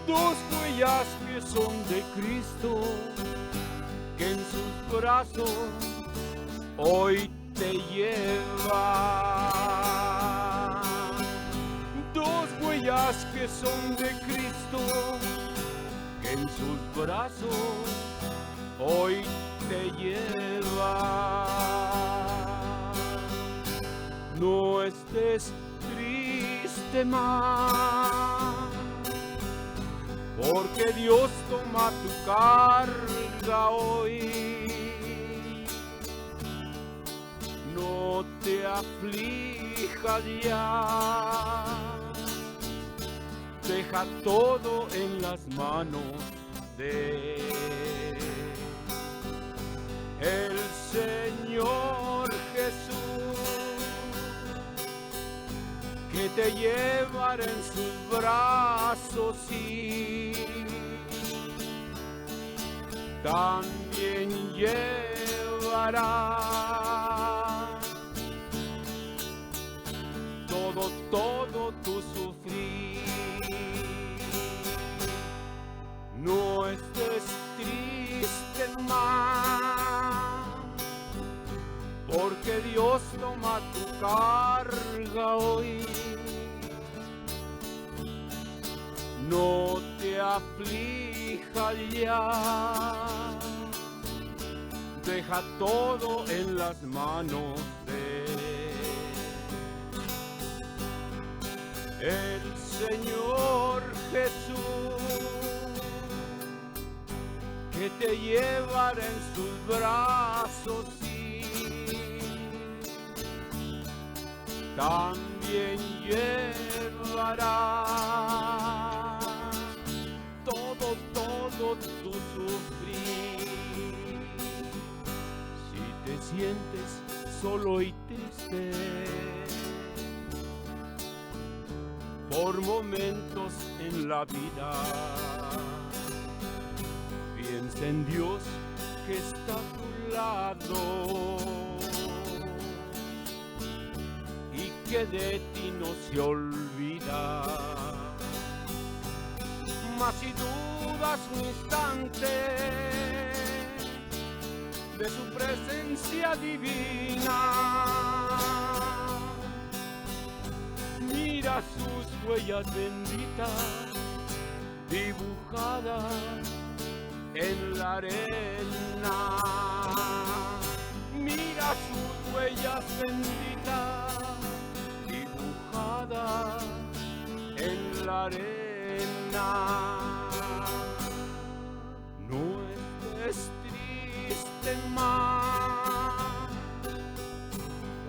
dos huellas que son de Cristo, que en sus brazos hoy te lleva. Dos huellas que son de Cristo, que en sus brazos hoy te lleva. No estés triste más, porque Dios toma tu carga hoy. No te aflijas ya, deja todo en las manos de el Señor Jesús, que te llevará en sus brazos y también llevará todo tu sufrir. No estés triste más, porque Dios toma tu carga hoy. No te aflijas ya, deja todo en las manos de el Señor Jesús, que te llevará en sus brazos y también llevará todo tu sufrir. Si te sientes solo y triste por momentos en la vida, piensa en Dios que está a tu lado y que de ti no se olvida. Mas si dudas un instante de su presencia divina, mira sus huellas benditas dibujadas en la arena. Mira sus huellas benditas dibujadas en la arena. No estés triste más,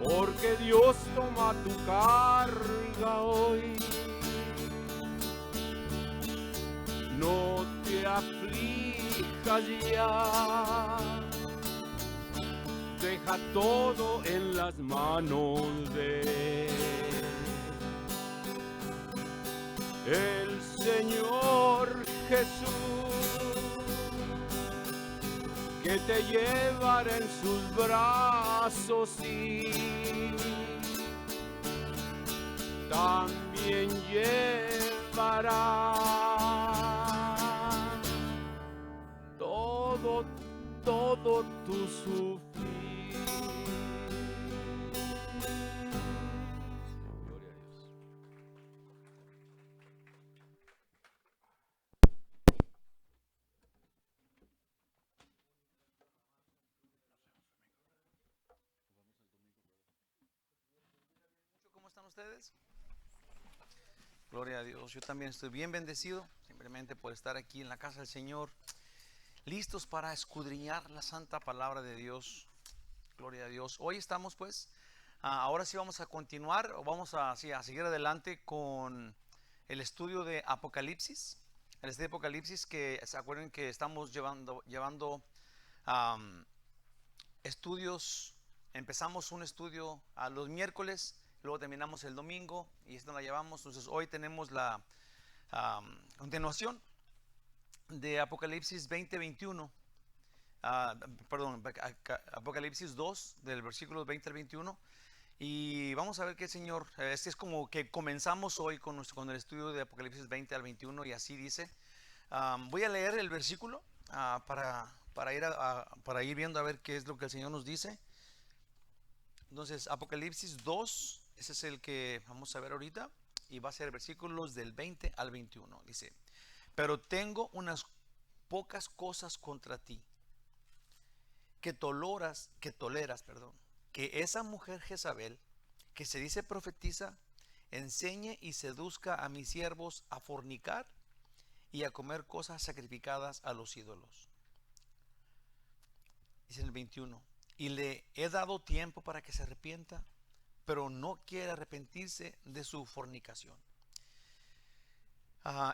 porque Dios toma tu carga hoy. No te aflijas ya, deja todo en las manos de el Señor Jesús, que te llevará en sus brazos y también llevará todo tu sufrir. Gloria a Dios. ¿Cómo están ustedes? Gloria a Dios. Yo también estoy bien bendecido, simplemente por estar aquí en la casa del Señor, listos para escudriñar la santa palabra de Dios. Gloria a Dios. Hoy estamos pues, ahora sí vamos a continuar, o vamos a seguir adelante con el estudio de Apocalipsis. El estudio de Apocalipsis, que se acuerdan que estamos llevando estudios. Empezamos un estudio a los miércoles, luego terminamos el domingo y esto la llevamos. Entonces hoy tenemos la continuación de Apocalipsis 20-21. Apocalipsis 2 del versículo 20 al 21. Y vamos a ver que el Señor, este es como que comenzamos hoy con el estudio de Apocalipsis 20 al 21 y así dice. Voy a leer el versículo para ir viendo a ver qué es lo que el Señor nos dice. Entonces, Apocalipsis 2, ese es el que vamos a ver ahorita, y va a ser versículos del 20 al 21. Dice, pero tengo unas pocas cosas contra ti, que toleras, que esa mujer Jezabel, que se dice profetiza, enseñe y seduzca a mis siervos a fornicar y a comer cosas sacrificadas a los ídolos. Dice en el 21, y le he dado tiempo para que se arrepienta, pero no quiere arrepentirse de su fornicación.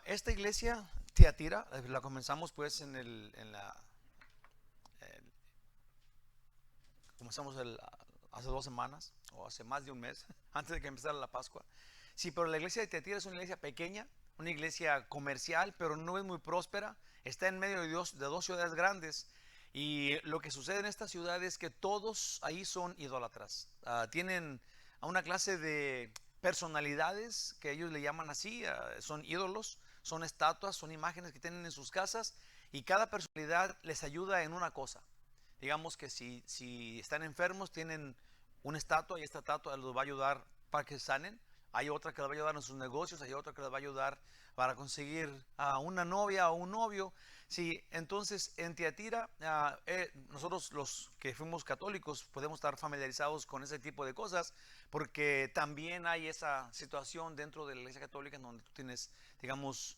Esta iglesia, Tiatira, la comenzamos pues comenzamos hace 2 semanas, o hace más de un mes, antes de que empezara la Pascua. Sí, pero la iglesia de Tiatira es una iglesia pequeña, una iglesia comercial, pero no es muy próspera. Está en medio de dos ciudades grandes. Y lo que sucede en esta ciudad es que todos ahí son idólatras. Tienen a una clase de personalidades que ellos le llaman así, son ídolos, son estatuas, son imágenes que tienen en sus casas, y cada personalidad les ayuda en una cosa. Digamos que si están enfermos, tienen una estatua y esta estatua los va a ayudar para que sanen. Hay otra que les va a ayudar en sus negocios, hay otra que les va a ayudar para conseguir a una novia o un novio. Sí, entonces en Tiatira, nosotros los que fuimos católicos podemos estar familiarizados con ese tipo de cosas, porque también hay esa situación dentro de la iglesia católica en donde tú tienes, digamos,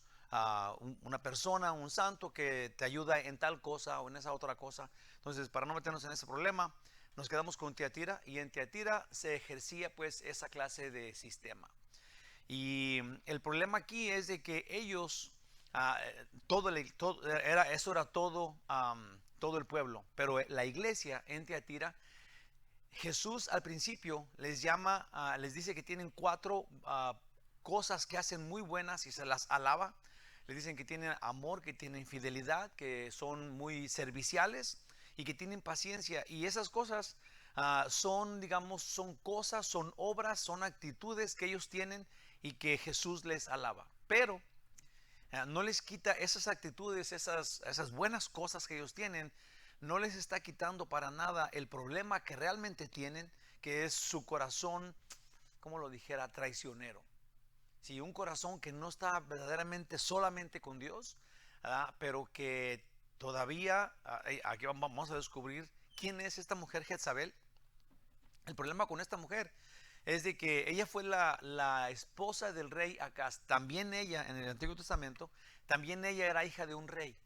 una persona, un santo que te ayuda en tal cosa o en esa otra cosa. Entonces, para no meternos en ese problema, nos quedamos con Tiatira, y en Tiatira se ejercía pues esa clase de sistema. Y el problema aquí es de que ellos, eso era todo el pueblo, pero la iglesia en Tiatira, Jesús al principio les dice que tienen 4 cosas que hacen muy buenas y se las alaba. Les dicen que tienen amor, que tienen fidelidad, que son muy serviciales y que tienen paciencia. Y esas cosas son, digamos, son cosas, son obras, son actitudes que ellos tienen y que Jesús les alaba. Pero no les quita esas actitudes, esas buenas cosas que ellos tienen, no les está quitando para nada el problema que realmente tienen, que es su corazón, como lo dijera, traicionero. Sí, un corazón que no está verdaderamente solamente con Dios, pero que todavía, aquí vamos a descubrir quién es esta mujer Jezabel. El problema con esta mujer es de que ella fue la esposa del rey Acaz. También ella, en el Antiguo Testamento, también ella era hija de un rey,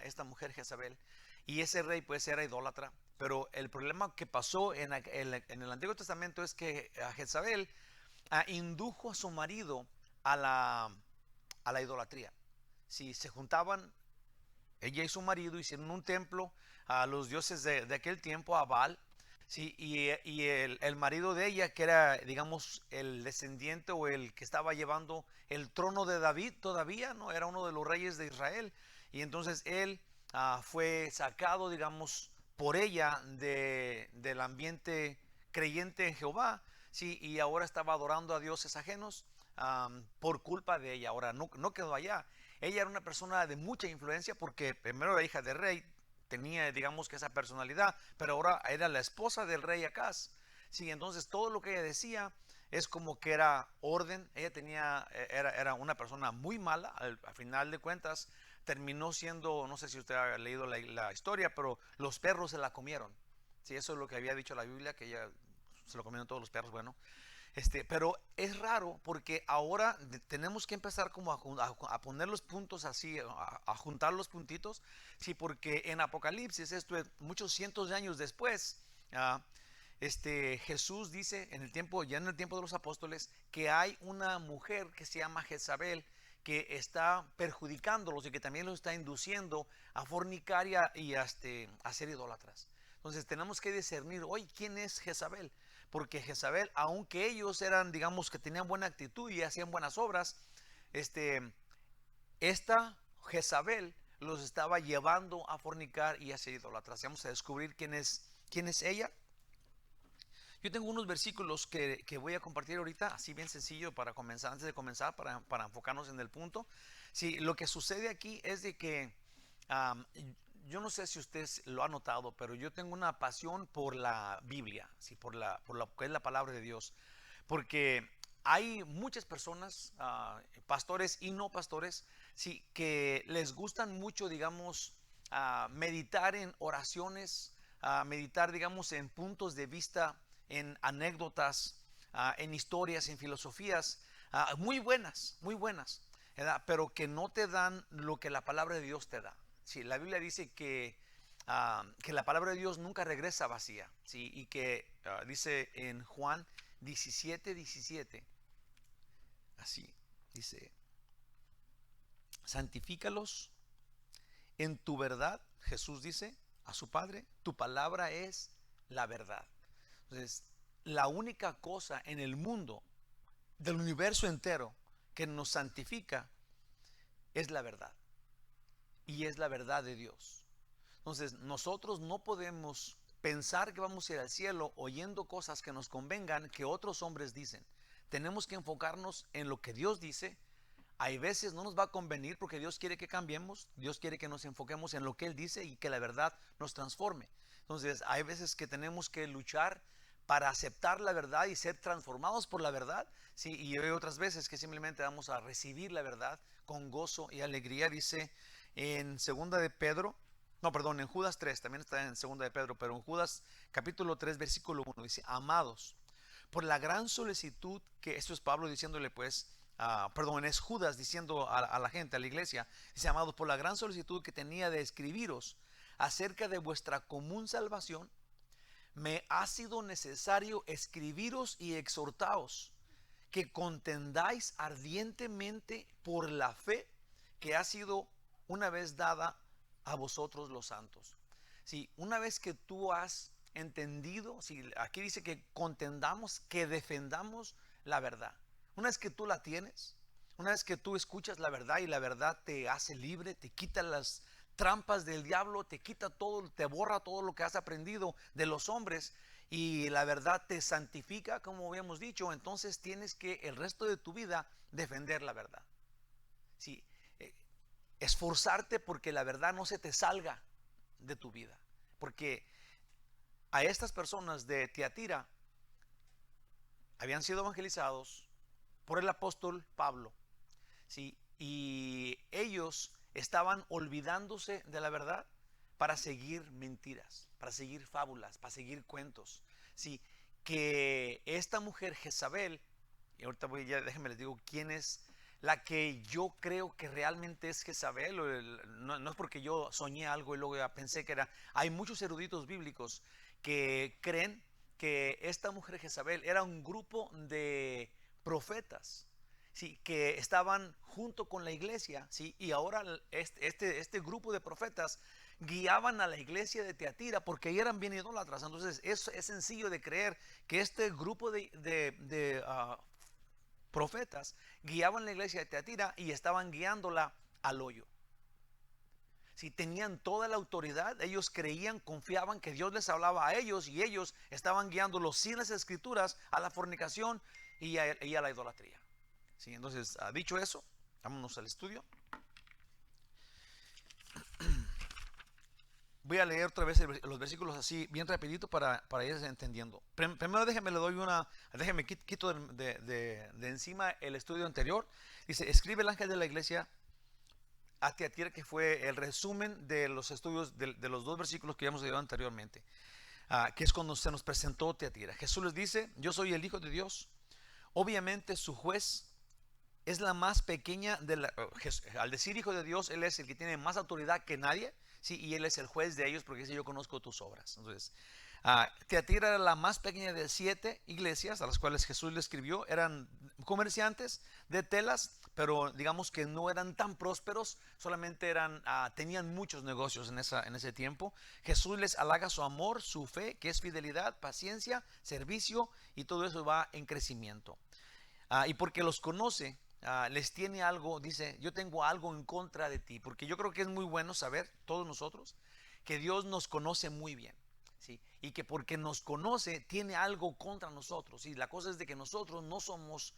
esta mujer Jezabel. Y ese rey pues era idólatra. Pero el problema que pasó en el Antiguo Testamento es que Jezabel indujo a su marido a la idolatría. Si se juntaban, ella y su marido hicieron un templo a los dioses de aquel tiempo, a Baal. Sí, y el marido de ella, que era, digamos, el descendiente o el que estaba llevando el trono de David todavía, ¿no? Era uno de los reyes de Israel. Y entonces él fue sacado, digamos, por ella del ambiente creyente en Jehová, sí, y ahora estaba adorando a dioses ajenos por culpa de ella. Ahora no quedó allá. Ella era una persona de mucha influencia porque primero era hija de rey, tenía, digamos, que esa personalidad, pero ahora era la esposa del rey Acaz. Sí, entonces todo lo que ella decía es como que era orden. Ella era una persona muy mala. Al final de cuentas terminó siendo, no sé si usted ha leído la historia, pero los perros se la comieron. Sí, eso es lo que había dicho la Biblia, que ella se lo comieron todos los perros. Bueno, pero es raro porque ahora tenemos que empezar como a poner los puntos así, a juntar los puntitos, sí, porque en Apocalipsis, esto es muchos cientos de años después, Jesús dice ya en el tiempo de los apóstoles, que hay una mujer que se llama Jezabel, que está perjudicándolos y que también los está induciendo a fornicar y a ser idólatras. Entonces tenemos que discernir hoy quién es Jezabel. Porque Jezabel, aunque ellos eran, digamos, que tenían buena actitud y hacían buenas obras, esta Jezabel los estaba llevando a fornicar y a ser idólatras. Vamos a descubrir quién es ella. Yo tengo unos versículos que voy a compartir ahorita, así bien sencillo para comenzar, antes de comenzar, para enfocarnos en el punto. Sí, lo que sucede aquí es de que am, yo no sé si usted lo ha notado, pero yo tengo una pasión por la Biblia, sí, por lo que es la palabra de Dios, porque hay muchas personas, pastores y no pastores, sí, que les gustan mucho, digamos, meditar en oraciones, meditar, digamos, en puntos de vista, en anécdotas, en historias, en filosofías, muy buenas, ¿verdad? Pero que no te dan lo que la palabra de Dios te da. Sí, la Biblia dice que la palabra de Dios nunca regresa vacía, ¿sí? Y que dice en Juan 17:17, así dice: santifícalos en tu verdad. Jesús dice a su Padre: tu palabra es la verdad. Entonces, la única cosa en el mundo, del universo entero, que nos santifica es la verdad. Y es la verdad de Dios. Entonces, nosotros no podemos pensar que vamos a ir al cielo oyendo cosas que nos convengan, que otros hombres dicen. Tenemos que enfocarnos en lo que Dios dice. Hay veces no nos va a convenir porque Dios quiere que cambiemos, Dios quiere que nos enfoquemos en lo que Él dice y que la verdad nos transforme. Entonces, hay veces que tenemos que luchar para aceptar la verdad y ser transformados por la verdad, ¿sí? Y hay otras veces que simplemente vamos a recibir la verdad con gozo y alegría. Dice en segunda de Pedro, no, perdón, en Judas 3, también está en segunda de Pedro, pero en Judas capítulo 3 versículo 1 dice: amados, por la gran solicitud que, esto es Pablo diciéndole pues, perdón, es Judas diciendo a la gente, a la iglesia, dice: amados, por la gran solicitud que tenía de escribiros acerca de vuestra común salvación, me ha sido necesario escribiros y exhortaos que contendáis ardientemente por la fe que ha sido una vez dada a vosotros los santos. Si una vez que tú has entendido, si aquí dice que contendamos, que defendamos la verdad. Una vez que tú la tienes, una vez que tú escuchas la verdad y la verdad te hace libre, te quita las trampas del diablo, te quita todo, te borra todo lo que has aprendido de los hombres y la verdad te santifica, como habíamos dicho, entonces tienes que el resto de tu vida defender la verdad. Sí, esforzarte porque la verdad no se te salga de tu vida. Porque a estas personas de Tiatira habían sido evangelizados por el apóstol Pablo, ¿sí? Y ellos estaban olvidándose de la verdad para seguir mentiras, para seguir fábulas, para seguir cuentos, ¿sí? Que esta mujer Jezabel, y ahorita déjenme les digo quién es la que yo creo que realmente es Jezabel. No es porque yo soñé algo y luego ya pensé que era. Hay muchos eruditos bíblicos que creen que esta mujer Jezabel era un grupo de profetas, ¿sí? Que estaban junto con la iglesia, ¿sí? Y ahora este grupo de profetas guiaban a la iglesia de Tiatira porque eran bien idólatras. Entonces es sencillo de creer que este grupo de profetas guiaban la iglesia de Tiatira y estaban guiándola al hoyo. Si tenían toda la autoridad, ellos creían, confiaban que Dios les hablaba a ellos y ellos estaban guiándolos sin las escrituras a la fornicación y a la idolatría. ¿Sí? Entonces, dicho eso, vámonos al estudio. Voy a leer otra vez los versículos así bien rapidito para ir entendiendo. Primero déjeme quito de encima el estudio anterior. Dice: escribe el ángel de la iglesia a Tiatira, que fue el resumen de los estudios de los dos versículos que habíamos leído anteriormente, que es cuando se nos presentó Tiatira. Jesús les dice: yo soy el Hijo de Dios. Obviamente su juez es la más pequeña al decir Hijo de Dios, Él es el que tiene más autoridad que nadie. Sí, y Él es el juez de ellos porque dice: yo conozco tus obras. Entonces, Tiatira era la más pequeña de 7 iglesias a las cuales Jesús le escribió. Eran comerciantes de telas, pero digamos que no eran tan prósperos, solamente tenían muchos negocios en ese tiempo. Jesús les halaga su amor, su fe, que es fidelidad, paciencia, servicio, y todo eso va en crecimiento. Y porque los conoce, les tiene algo, dice: yo tengo algo en contra de ti. Porque yo creo que es muy bueno saber, todos nosotros, que Dios nos conoce muy bien. ¿sí? Y que porque nos conoce tiene algo contra nosotros. Y la cosa es de que nosotros no somos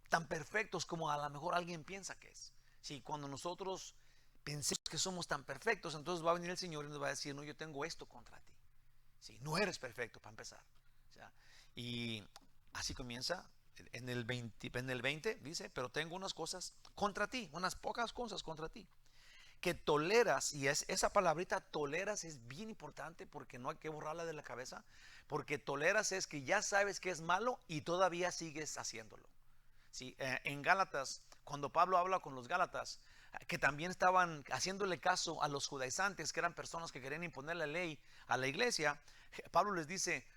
tan perfectos como a lo mejor alguien piensa que es. ¿Sí? Cuando nosotros pensemos que somos tan perfectos, entonces va a venir el Señor y nos va a decir, no, yo tengo esto contra ti. ¿Sí? No eres perfecto para empezar. ¿Sí? Y así comienza en el 20 dice, pero tengo unas cosas contra ti, unas pocas cosas contra ti que toleras, y esa palabrita toleras es bien importante porque no hay que borrarla de la cabeza, porque toleras es que ya sabes que es malo y todavía sigues haciéndolo. ¿Sí? En Gálatas, cuando Pablo habla con los Gálatas, que también estaban haciéndole caso a los judaizantes, que eran personas que querían imponer la ley a la iglesia, Pablo les dice,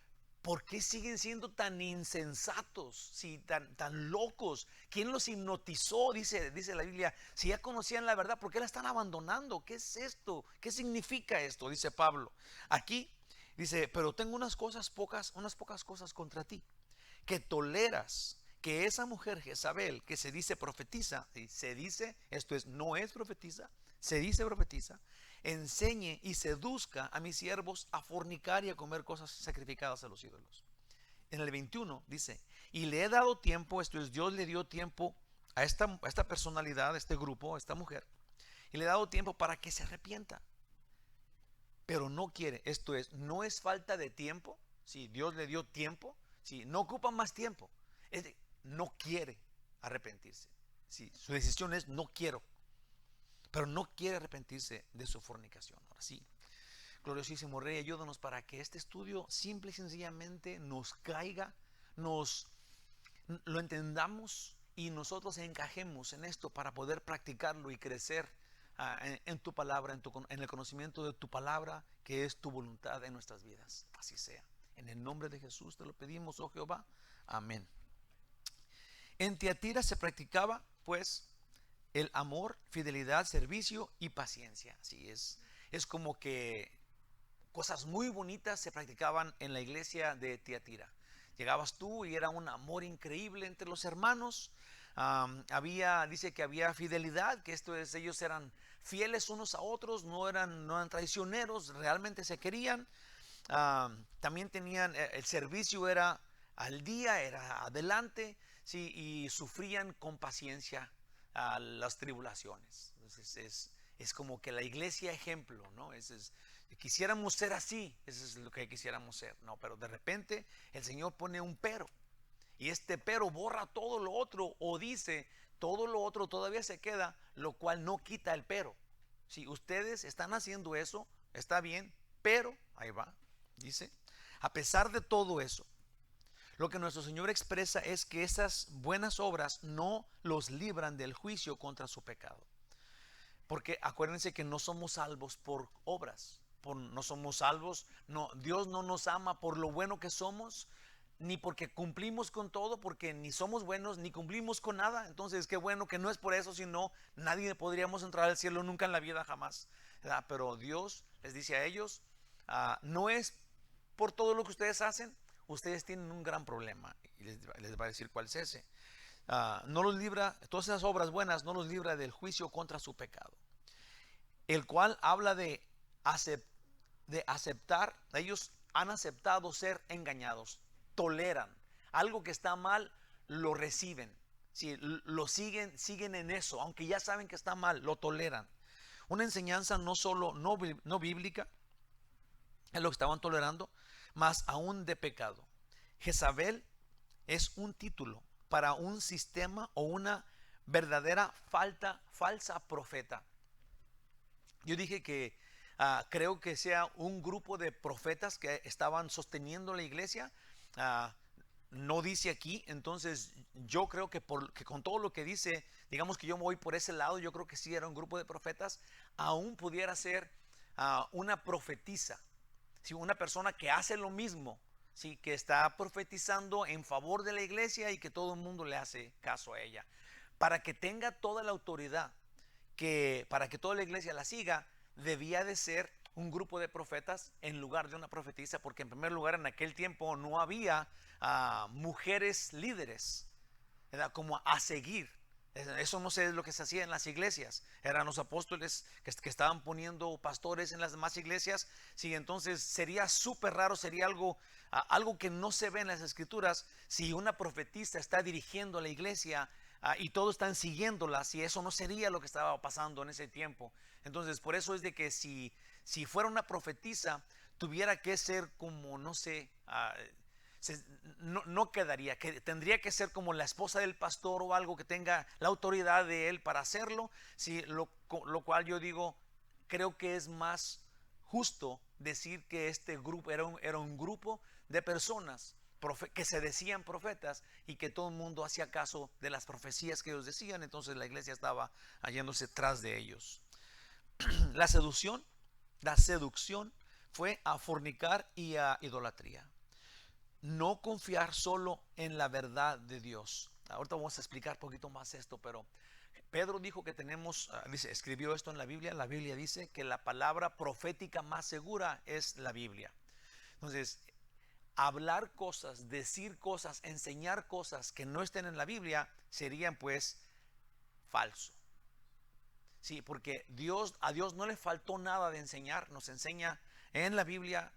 ¿por qué siguen siendo tan insensatos? ¿Sí? Tan locos. ¿Quién los hipnotizó? Dice la Biblia. Si ya conocían la verdad, ¿por qué la están abandonando? ¿Qué es esto? ¿Qué significa esto? Dice Pablo. Aquí dice, pero tengo unas pocas cosas contra ti, que toleras que esa mujer Jezabel, que se dice profetiza, y se dice, esto es, no es profetiza, se dice profetiza, enseñe y seduzca a mis siervos a fornicar y a comer cosas sacrificadas a los ídolos. En el 21 dice, y le he dado tiempo, esto es, Dios le dio tiempo a esta personalidad, a este grupo, a esta mujer, y le he dado tiempo para que se arrepienta, pero no quiere, esto es, no es falta de tiempo, si Dios le dio tiempo, si no ocupa más tiempo, no quiere arrepentirse, si su decisión es no quiero, pero no quiere arrepentirse de su fornicación. Ahora sí, gloriosísimo Rey, ayúdanos para que este estudio simple y sencillamente nos caiga, lo entendamos y nosotros encajemos en esto para poder practicarlo y crecer en tu palabra, en el conocimiento de tu palabra, que es tu voluntad en nuestras vidas. Así sea. En el nombre de Jesús te lo pedimos, oh Jehová. Amén. En Tiatira se practicaba, pues, el amor, fidelidad, servicio y paciencia. Así es como que cosas muy bonitas se practicaban en la iglesia de Tiatira. Llegabas tú y era un amor increíble entre los hermanos. Dice que había fidelidad, que esto es, ellos eran fieles unos a otros, no eran traicioneros, realmente se querían. También tenían, el servicio era al día, era adelante, sí, y sufrían con paciencia las tribulaciones. Entonces es como que la iglesia ejemplo, ¿no? Quisiéramos ser así, eso es lo que quisiéramos ser, ¿no? Pero de repente el Señor pone un pero, y este pero borra todo lo otro, o dice, todo lo otro todavía se queda, lo cual no quita el pero. Si ustedes están haciendo eso, está bien, pero, ahí va, dice, a pesar de todo eso, lo que nuestro Señor expresa es que esas buenas obras no los libran del juicio contra su pecado. Porque acuérdense que no somos salvos por obras, no somos salvos, no, Dios no nos ama por lo bueno que somos, ni porque cumplimos con todo, porque ni somos buenos, ni cumplimos con nada. Entonces qué bueno que no es por eso, sino nadie podríamos entrar al cielo nunca en la vida, jamás, ¿verdad? Pero Dios les dice a ellos, no es por todo lo que ustedes hacen, ustedes tienen un gran problema, y les va a decir cuál es ese. No los libra, todas esas obras buenas no los libra del juicio contra su pecado, el cual habla de aceptar. Ellos han aceptado ser engañados, toleran algo que está mal, lo reciben, ¿sí? Lo siguen en eso, aunque ya saben que está mal, lo toleran. Una enseñanza no solo no bíblica es lo que estaban tolerando, más aún de pecado. Jezabel es un título para un sistema o una verdadera falsa profeta. Yo dije que creo que sea un grupo de profetas que estaban sosteniendo la iglesia. No dice aquí, entonces yo creo que con todo lo que dice, digamos que yo me voy por ese lado. Yo creo que sí era un grupo de profetas. Aún pudiera ser una profetisa, ¿sí? Una persona que hace lo mismo, ¿sí? Que está profetizando en favor de la iglesia y que todo el mundo le hace caso a ella. Para que tenga toda la autoridad, para que toda la iglesia la siga, debía de ser un grupo de profetas en lugar de una profetisa, porque en primer lugar en aquel tiempo no había mujeres líderes, ¿verdad? Como a seguir. Eso no sé, es lo que se hacía en las iglesias. Eran los apóstoles que estaban poniendo pastores en las demás iglesias. Sí, entonces sería súper raro, sería algo que no se ve en las escrituras. Si una profetisa está dirigiendo a la iglesia y todos están siguiéndola, si eso no sería lo que estaba pasando en ese tiempo. Entonces, por eso es de que si fuera una profetisa, tuviera que ser como, no sé, no quedaría, que tendría que ser como la esposa del pastor o algo que tenga la autoridad de él para hacerlo. Sí, lo cual yo digo, creo que es más justo decir que este grupo era un grupo de personas que se decían profetas y que todo el mundo hacía caso de las profecías que ellos decían. Entonces la iglesia estaba hallándose tras de ellos. La seducción, la seducción fue a fornicar y a idolatría. No confiar solo en la verdad de Dios. Ahorita vamos a explicar un poquito más esto, pero Pedro dijo que tenemos, escribió esto en la Biblia. La Biblia dice que la palabra profética más segura es la Biblia. Entonces, hablar cosas, decir cosas, enseñar cosas que no estén en la Biblia serían pues falso. Sí, porque a Dios no le faltó nada de enseñar, nos enseña en la Biblia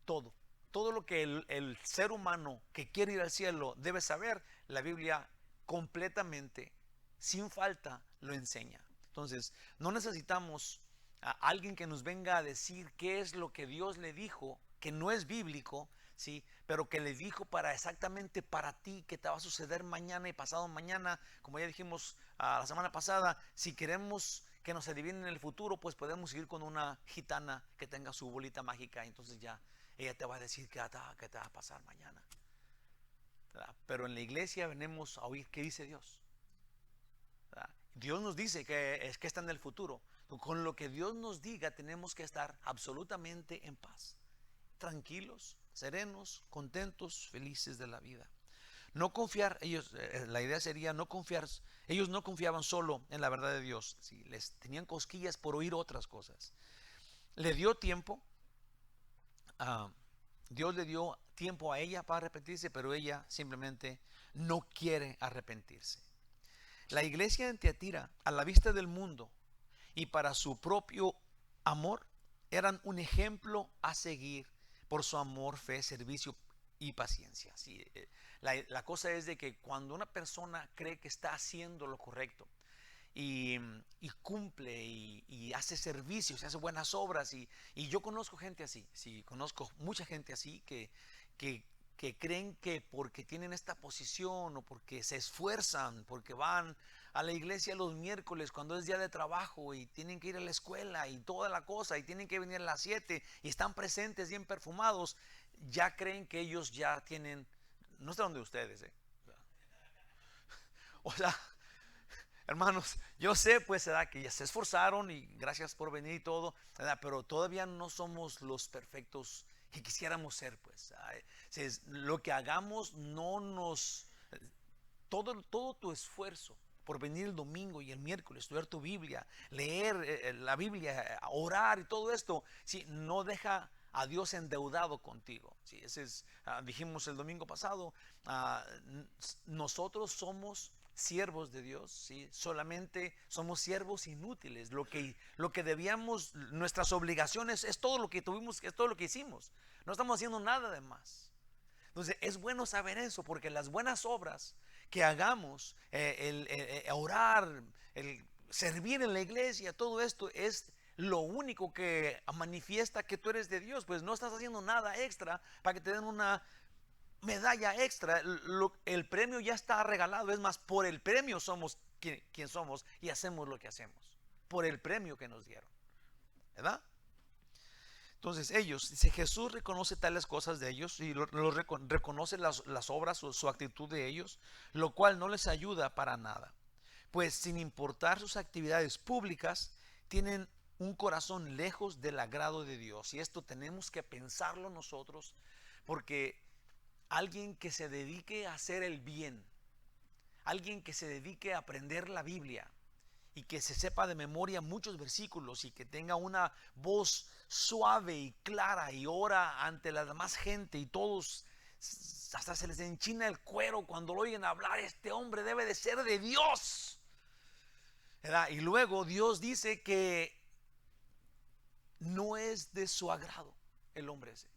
todo. Todo lo que el ser humano que quiere ir al cielo debe saber, la Biblia completamente, sin falta, lo enseña. Entonces, no necesitamos a alguien que nos venga a decir qué es lo que Dios le dijo, que no es bíblico, ¿sí? Pero que le dijo exactamente para ti, que te va a suceder mañana y pasado mañana. Como ya dijimos la semana pasada, si queremos que nos adivinen el futuro, pues podemos ir con una gitana que tenga su bolita mágica, y entonces ya ella te va a decir qué te va a pasar mañana, ¿verdad? Pero en la iglesia venimos a oír qué dice Dios, ¿verdad? Dios nos dice que está en el futuro. Con lo que Dios nos diga tenemos que estar absolutamente en paz, tranquilos, serenos, contentos, felices de la vida. No confiar, la idea sería no confiar, ellos no confiaban solo en la verdad de Dios, ¿sí? Les tenían cosquillas por oír otras cosas. Le dio tiempo, Dios le dio tiempo a ella para arrepentirse, pero ella simplemente no quiere arrepentirse. La iglesia en Tiatira, a la vista del mundo y para su propio amor, eran un ejemplo a seguir por su amor, fe, servicio y paciencia. Sí, la cosa es de que cuando una persona cree que está haciendo lo correcto y, y cumple y hace servicios, hace buenas obras, y yo conozco gente así, sí, conozco mucha gente así que, que creen que porque tienen esta posición o porque se esfuerzan, porque van a la iglesia los miércoles cuando es día de trabajo y tienen que ir a la escuela y toda la cosa y tienen que venir a las 7 y están presentes bien perfumados, ya creen que ellos ya tienen, no sé dónde ustedes, o sea, hermanos, yo sé pues que ya se esforzaron y gracias por venir y todo, ¿verdad? Pero todavía no somos los perfectos que quisiéramos ser, pues. Lo que hagamos no nos, todo tu esfuerzo por venir el domingo y el miércoles, estudiar tu Biblia, leer la Biblia, orar y todo esto, sí, no deja a Dios endeudado contigo. Sí, dijimos el domingo pasado, nosotros somos siervos de Dios, ¿sí? Solamente somos siervos inútiles. Lo que debíamos, nuestras obligaciones, es todo lo que tuvimos, es todo lo que hicimos. No estamos haciendo nada de más. Entonces es bueno saber eso, porque las buenas obras que hagamos, el orar, el servir en la iglesia, todo esto es lo único que manifiesta que tú eres de Dios. Pues no estás haciendo nada extra para que te den una medalla extra. El premio ya está regalado. Es más, por el premio somos quien somos y hacemos lo que hacemos. Por el premio que nos dieron, ¿verdad? Entonces ellos, dice, Jesús reconoce tales cosas de ellos y reconoce las obras o su actitud de ellos, lo cual no les ayuda para nada. Pues sin importar sus actividades públicas, tienen un corazón lejos del agrado de Dios. Y esto tenemos que pensarlo nosotros, porque alguien que se dedique a hacer el bien, alguien que se dedique a aprender la Biblia y que se sepa de memoria muchos versículos y que tenga una voz suave y clara y ora ante la demás gente y todos hasta se les enchina el cuero cuando lo oyen hablar. Este hombre debe de ser de Dios, ¿verdad? Y luego Dios dice que no es de su agrado el hombre ese.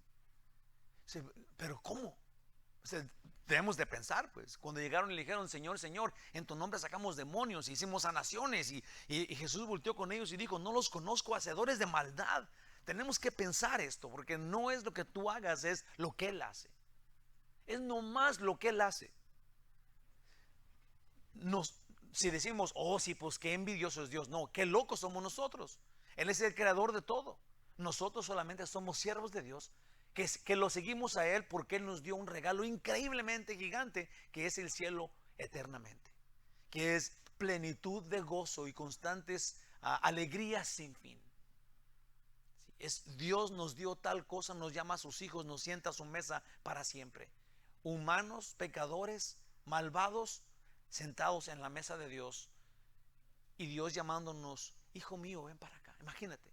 Pero ¿cómo? O sea, debemos de pensar, pues, cuando llegaron y le dijeron: Señor, Señor, en tu nombre sacamos demonios, hicimos sanaciones, y Jesús volteó con ellos y dijo: no los conozco, hacedores de maldad. Tenemos que pensar esto, porque no es lo que tú hagas, es lo que Él hace. Es nomás lo que Él hace. Si decimos: oh, sí, pues qué envidioso es Dios. No, qué locos somos nosotros. Él es el creador de todo. Nosotros solamente somos siervos de Dios, que lo seguimos a Él porque Él nos dio un regalo increíblemente gigante, que es el cielo eternamente, que es plenitud de gozo y constantes alegrías sin fin. Dios nos dio tal cosa, nos llama a sus hijos, nos sienta a su mesa para siempre. Humanos, pecadores, malvados, sentados en la mesa de Dios, y Dios llamándonos: hijo mío, ven para acá. Imagínate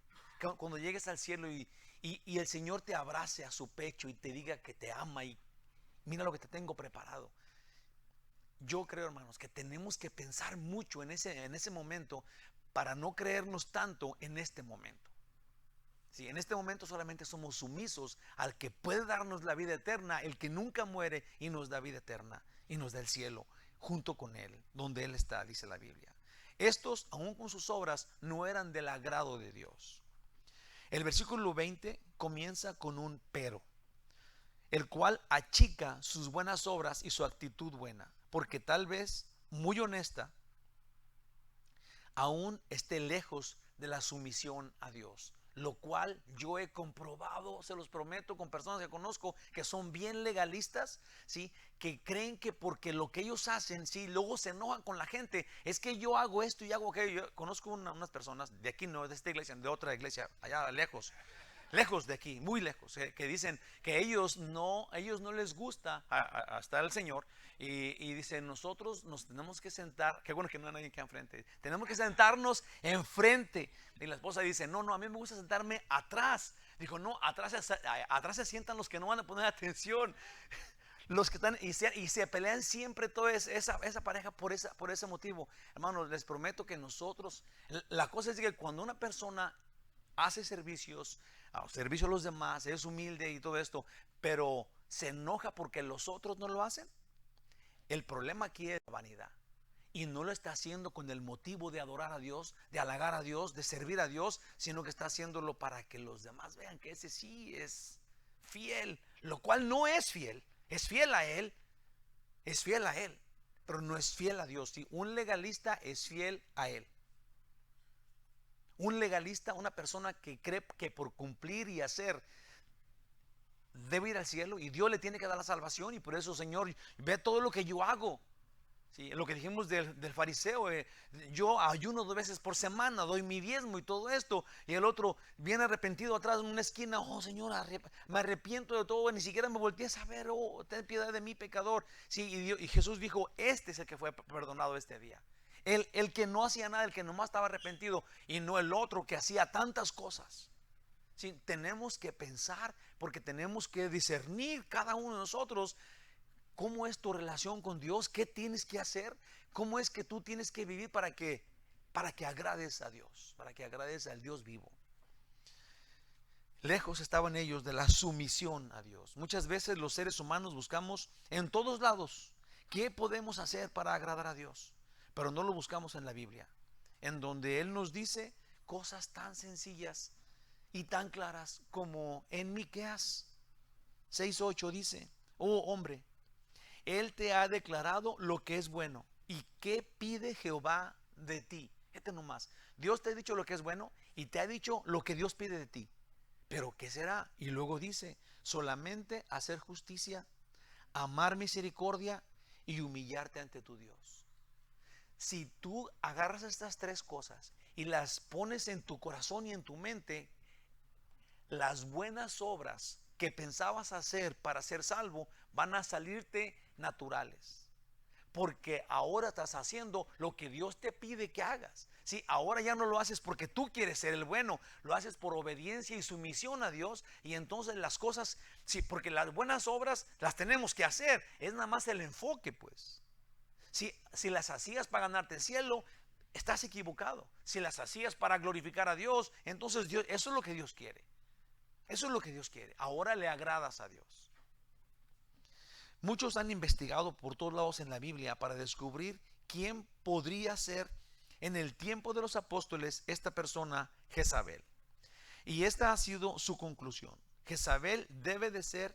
cuando llegues al cielo y el Señor te abrace a su pecho y te diga que te ama y mira lo que te tengo preparado. Yo creo, hermanos, que tenemos que pensar mucho en ese momento, para no creernos tanto en este momento. Sí, en este momento solamente somos sumisos al que puede darnos la vida eterna, el que nunca muere y nos da vida eterna y nos da el cielo junto con Él, donde Él está, dice la Biblia. Estos, aun con sus obras, no eran del agrado de Dios. El versículo 20 comienza con un pero, el cual achica sus buenas obras y su actitud buena, porque tal vez muy honesta, aún esté lejos de la sumisión a Dios. Lo cual yo he comprobado, se los prometo, con personas que conozco que son bien legalistas, ¿sí? Que creen que porque lo que ellos hacen, ¿sí? Luego se enojan con la gente. Es que yo hago esto y hago aquello. Yo conozco unas personas de aquí, no de esta iglesia, de otra iglesia, allá lejos de aquí, muy lejos, que dicen que ellos no les gusta hasta el Señor, y dicen: nosotros nos tenemos que sentar. Qué bueno que no hay nadie aquí enfrente. Tenemos que sentarnos enfrente. Y la esposa dice: no, a mí me gusta sentarme atrás. Dijo: no, atrás se sientan los que no van a poner atención. Los que están y se pelean siempre toda esa pareja por ese motivo. Hermanos, les prometo que nosotros, la cosa es que cuando una persona hace servicio a los demás, es humilde y todo esto, pero se enoja porque los otros no lo hacen, el problema aquí es la vanidad, y no lo está haciendo con el motivo de adorar a Dios, de halagar a Dios, de servir a Dios, sino que está haciéndolo para que los demás vean que ese sí es fiel, lo cual no es fiel. Es fiel a Él, pero no es fiel a Dios. ¿Sí? Un legalista es fiel a Él. Un legalista, una persona que cree que por cumplir y hacer debe ir al cielo, y Dios le tiene que dar la salvación, y por eso: Señor, ve todo lo que yo hago. ¿Sí? Lo que dijimos del fariseo, yo ayuno 2 veces por semana, doy mi diezmo y todo esto, y el otro viene arrepentido atrás en una esquina: oh Señor, me arrepiento de todo, ni siquiera me volteé a saber, oh, ten piedad de mí, pecador. Sí, y Jesús dijo: este es el que fue perdonado este día. El que no hacía nada, el que nomás estaba arrepentido, y no el otro que hacía tantas cosas. ¿Sí? Tenemos que pensar, porque tenemos que discernir cada uno de nosotros cómo es tu relación con Dios, qué tienes que hacer, cómo es que tú tienes que vivir para que agrades a Dios, para que agrades al Dios vivo. Lejos estaban ellos de la sumisión a Dios. Muchas veces los seres humanos buscamos en todos lados qué podemos hacer para agradar a Dios, pero no lo buscamos en la Biblia, en donde Él nos dice cosas tan sencillas y tan claras como en Miqueas 6:8 dice: oh hombre, Él te ha declarado lo que es bueno. ¿Y qué pide Jehová de ti? Este nomás. Dios te ha dicho lo que es bueno y te ha dicho lo que Dios pide de ti. ¿Pero qué será? Y luego dice: solamente hacer justicia, amar misericordia y humillarte ante tu Dios. Si tú agarras estas 3 cosas y las pones en tu corazón y en tu mente, las buenas obras que pensabas hacer para ser salvo van a salirte naturales, porque ahora estás haciendo lo que Dios te pide que hagas. Sí, ahora ya no lo haces porque tú quieres ser el bueno, lo haces por obediencia y sumisión a Dios. Y entonces las cosas, sí, porque las buenas obras las tenemos que hacer, es nada más el enfoque, pues. Si las hacías para ganarte el cielo, estás equivocado. Si las hacías para glorificar a Dios, entonces Dios, eso es lo que Dios quiere. Eso es lo que Dios quiere. Ahora le agradas a Dios. Muchos han investigado por todos lados en la Biblia para descubrir quién podría ser en el tiempo de los apóstoles esta persona Jezabel. Y esta ha sido su conclusión. Jezabel debe de ser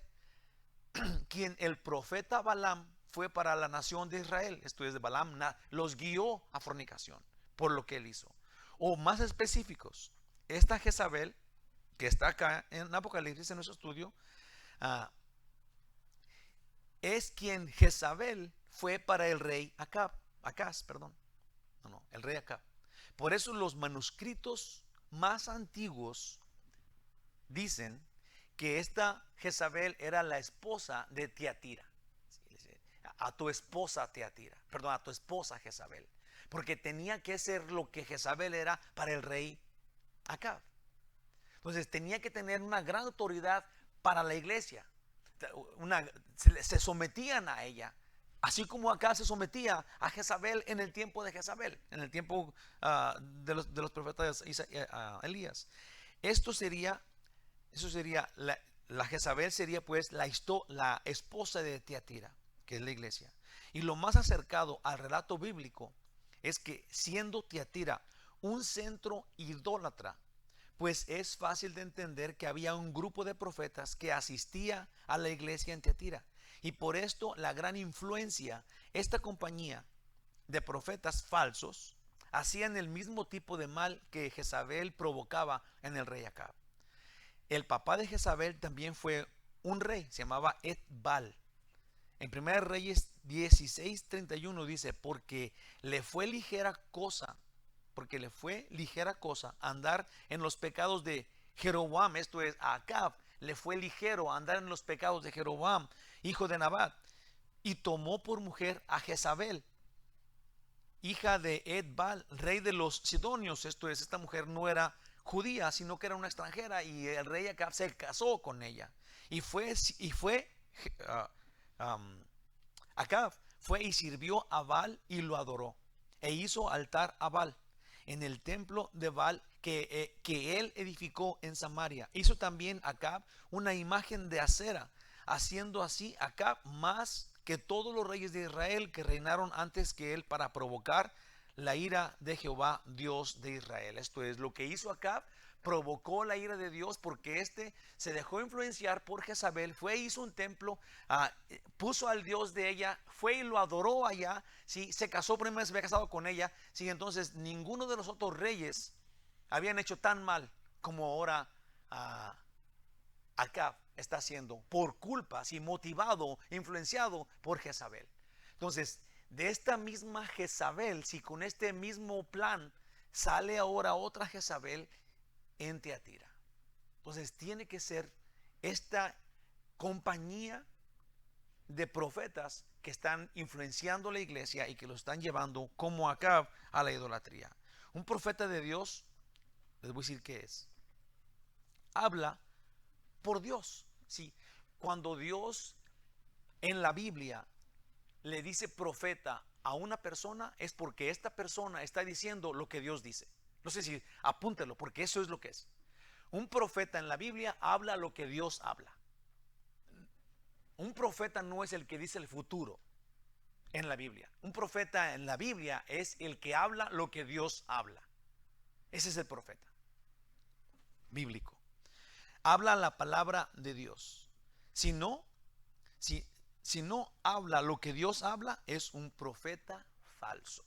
quien el profeta Balaam fue para la nación de Israel. Esto es de Balaam, los guió a fornicación por lo que él hizo. O más específicos, esta Jezabel que está acá en Apocalipsis en nuestro estudio, es quien Jezabel fue para el rey Acaz, el rey Acab. Por eso los manuscritos más antiguos dicen que esta Jezabel era la esposa de Tiatira. A tu esposa Tiatira, a tu esposa Jezabel, porque tenía que ser lo que Jezabel era para el rey Acab. Entonces tenía que tener una gran autoridad para la iglesia. Se sometían a ella, así como acá se sometía a Jezabel en el tiempo de Jezabel, en el tiempo de los profetas Elías. Eso sería la Jezabel sería pues la esposa de Tiatira, que es la iglesia. Y lo más acercado al relato bíblico es que siendo Tiatira un centro idólatra, pues es fácil de entender que había un grupo de profetas que asistía a la iglesia en Tiatira. Y por esto la gran influencia, esta compañía de profetas falsos hacían el mismo tipo de mal que Jezabel provocaba en el rey Acab. El papá de Jezabel también fue un rey, se llamaba Etbal. En 1 Reyes 16:31 dice, porque le fue ligera cosa andar en los pecados de Jeroboam, esto es, a Acab le fue ligero andar en los pecados de Jeroboam, hijo de Nabat, y tomó por mujer a Jezabel, hija de Etbal, rey de los Sidonios. Esto es, esta mujer no era judía, sino que era una extranjera, y el rey Acab se casó con ella. Acab fue y sirvió a Baal y lo adoró, e hizo altar a Baal en el templo de Baal que él edificó en Samaria. Hizo también Acab una imagen de acera, haciendo así Acab más que todos los reyes de Israel que reinaron antes que él, para provocar la ira de Jehová, Dios de Israel. Esto es, lo que hizo Acab provocó la ira de Dios, porque se dejó influenciar por Jezabel, fue, hizo un templo, puso al Dios de ella, fue y lo adoró allá, ¿sí? Se casó, primero se había casado con ella, ¿sí? Entonces ninguno de los otros reyes habían hecho tan mal como ahora Acab está haciendo, por culpa, ¿sí? Motivado, influenciado por Jezabel. Entonces, de esta misma Jezabel, si con este mismo plan sale ahora otra Jezabel en Tiatira. Entonces tiene que ser esta compañía de profetas que están influenciando la iglesia y que lo están llevando como Acab a la idolatría. Un profeta de Dios, les voy a decir qué es. Habla por Dios. Sí, cuando Dios en la Biblia le dice profeta a una persona, es porque esta persona está diciendo lo que Dios dice. No sé si apúntelo, porque eso es lo que es. Un profeta en la Biblia habla lo que Dios habla. Un profeta no es el que dice el futuro en la Biblia. Un profeta en la Biblia es el que habla lo que Dios habla. Ese es el profeta bíblico. Habla la palabra de Dios. Si no habla lo que Dios habla, es un profeta falso.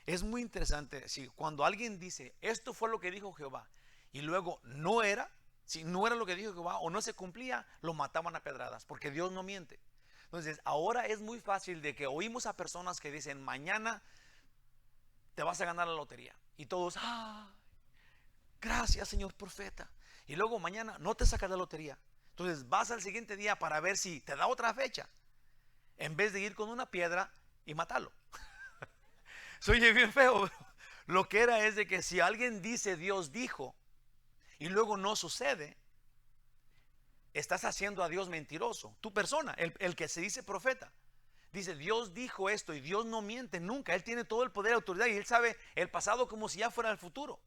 Es muy interesante, si cuando alguien dice esto fue lo que dijo Jehová y luego no era, si no era lo que dijo Jehová o no se cumplía, lo mataban a pedradas, porque Dios no miente. Entonces ahora es muy fácil de que oímos a personas que dicen mañana te vas a ganar la lotería, y todos, gracias señor profeta, y luego mañana no te sacas la lotería. Entonces vas al siguiente día para ver si te da otra fecha, en vez de ir con una piedra y matarlo. Se oye bien feo, pero Lo que era es de que si alguien dice Dios dijo y luego no sucede, estás haciendo a Dios mentiroso. Tu persona, el que se dice profeta, dice Dios dijo esto y Dios no miente nunca. Él tiene todo el poder y autoridad y Él sabe el pasado como si ya fuera el futuro.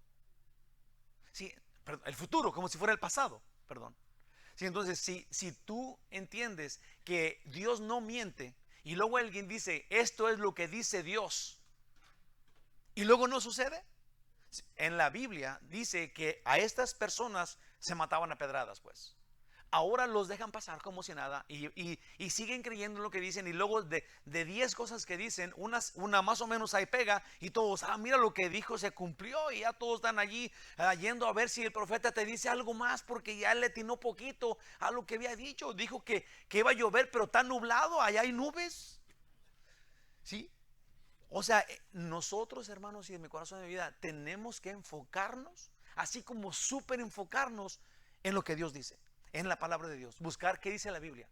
Sí, perdón, el futuro como si fuera el pasado, perdón. Sí, entonces si tú entiendes que Dios no miente y luego alguien dice esto es lo que dice Dios y luego no sucede, en la Biblia dice que a estas personas se mataban a pedradas, pues. Ahora los dejan pasar como si nada y siguen creyendo lo que dicen y luego de 10 cosas que dicen, una más o menos ahí pega y todos, mira lo que dijo se cumplió y ya todos están allí yendo a ver si el profeta te dice algo más porque ya le atinó poquito a lo que había dicho. Dijo que iba a llover pero está nublado, allá hay nubes. ¿Sí? O sea, nosotros hermanos y en mi corazón de vida tenemos que enfocarnos, así como súper enfocarnos en lo que Dios dice. En la palabra de Dios, buscar qué dice la Biblia,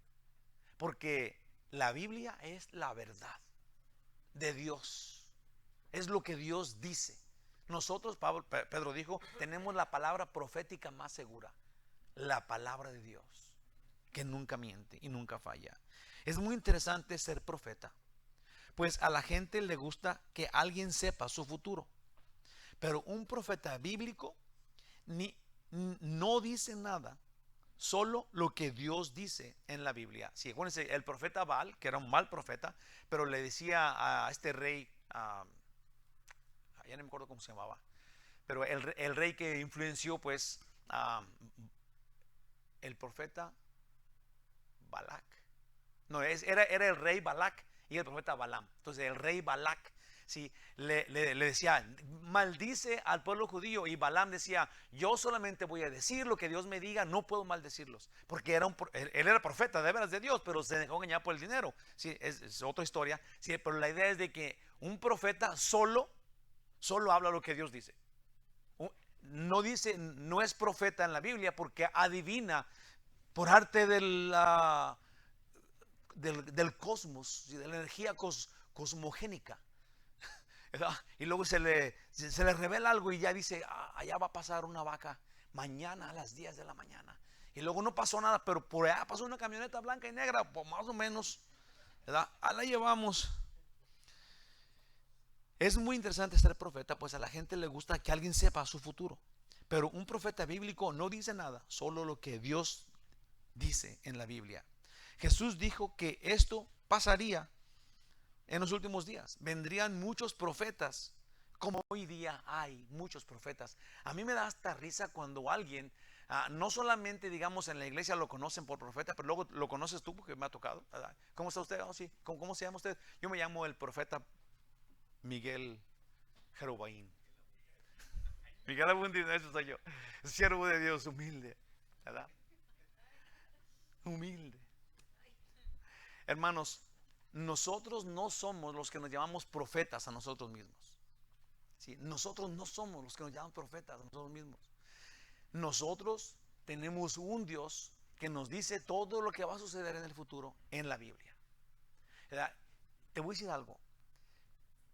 porque la Biblia es la verdad de Dios, es lo que Dios dice. Nosotros, Pedro dijo, tenemos la palabra profética más segura, la palabra de Dios, que nunca miente y nunca falla. Es muy interesante ser profeta, pues a la gente le gusta que alguien sepa su futuro, pero un profeta bíblico no dice nada, solo lo que Dios dice en la Biblia. Sí, acuérdense, el profeta Baal, que era un mal profeta, pero le decía a este rey, ya no me acuerdo cómo se llamaba, pero el rey que influenció, pues, el profeta Balac. No, era el rey Balac y el profeta Balaam. Entonces, el rey Balac, sí, le decía, maldice al pueblo judío. Y Balaam decía, yo solamente voy a decir lo que Dios me diga, no puedo maldecirlos. Porque él era profeta de veras de Dios, pero se dejó engañar por el dinero. Sí, es otra historia. Sí, pero la idea es de que un profeta solo habla lo que Dios dice. No dice, no es profeta en la Biblia porque adivina por arte del cosmos, de la energía cosmogénica. Y luego se le revela algo y ya dice, allá va a pasar una vaca mañana a las 10 de la mañana. Y luego no pasó nada, pero por allá pasó una camioneta blanca y negra, pues más o menos, ¿verdad? A la llevamos. Es muy interesante ser profeta, pues a la gente le gusta que alguien sepa su futuro. Pero un profeta bíblico no dice nada, solo lo que Dios dice en la Biblia. Jesús dijo que esto pasaría en los últimos días. Vendrían muchos profetas, como hoy día hay muchos profetas. A mí me da hasta risa cuando alguien, no solamente digamos en la iglesia lo conocen por profeta, pero luego lo conoces tú porque me ha tocado, ¿verdad? ¿Cómo está usted? Oh, sí. ¿Cómo se llama usted? Yo me llamo el profeta Miguel Jerobaín. Miguel Abundín, eso soy yo. Siervo de Dios, humilde, ¿verdad? Humilde. Hermanos, nosotros no somos los que nos llamamos profetas a nosotros mismos. ¿Sí? Nosotros no somos los que nos llamamos profetas a nosotros mismos. Nosotros tenemos un Dios que nos dice todo lo que va a suceder en el futuro en la Biblia. ¿Verdad? Te voy a decir algo.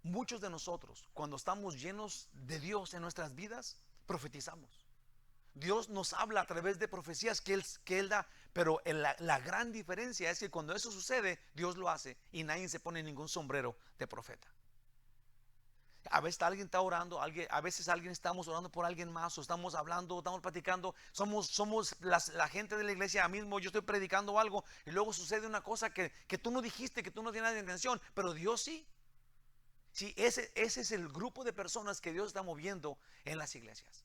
Muchos de nosotros, cuando estamos llenos de Dios en nuestras vidas, profetizamos. Dios nos habla a través de profecías que Él da, pero la gran diferencia es que cuando eso sucede, Dios lo hace y nadie se pone ningún sombrero de profeta. A veces alguien está orando, a veces estamos orando por alguien más, o estamos hablando, estamos platicando, somos la gente de la iglesia mismo. Yo estoy predicando algo y luego sucede una cosa que tú no dijiste, que tú no tienes intención, pero Dios sí. Sí, ese es el grupo de personas que Dios está moviendo en las iglesias.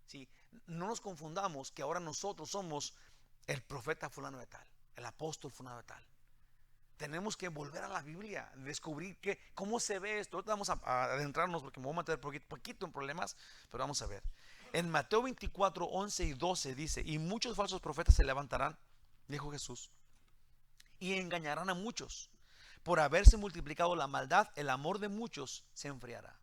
Sí, no nos confundamos que ahora nosotros somos el profeta fulano de tal, el apóstol fulano de tal. Tenemos que volver a la Biblia, descubrir cómo se ve esto. Ahorita vamos a adentrarnos porque me voy a meter poquito en problemas, pero vamos a ver. En Mateo 24, 11 y 12 dice, y muchos falsos profetas se levantarán, dijo Jesús, y engañarán a muchos. Por haberse multiplicado la maldad, el amor de muchos se enfriará.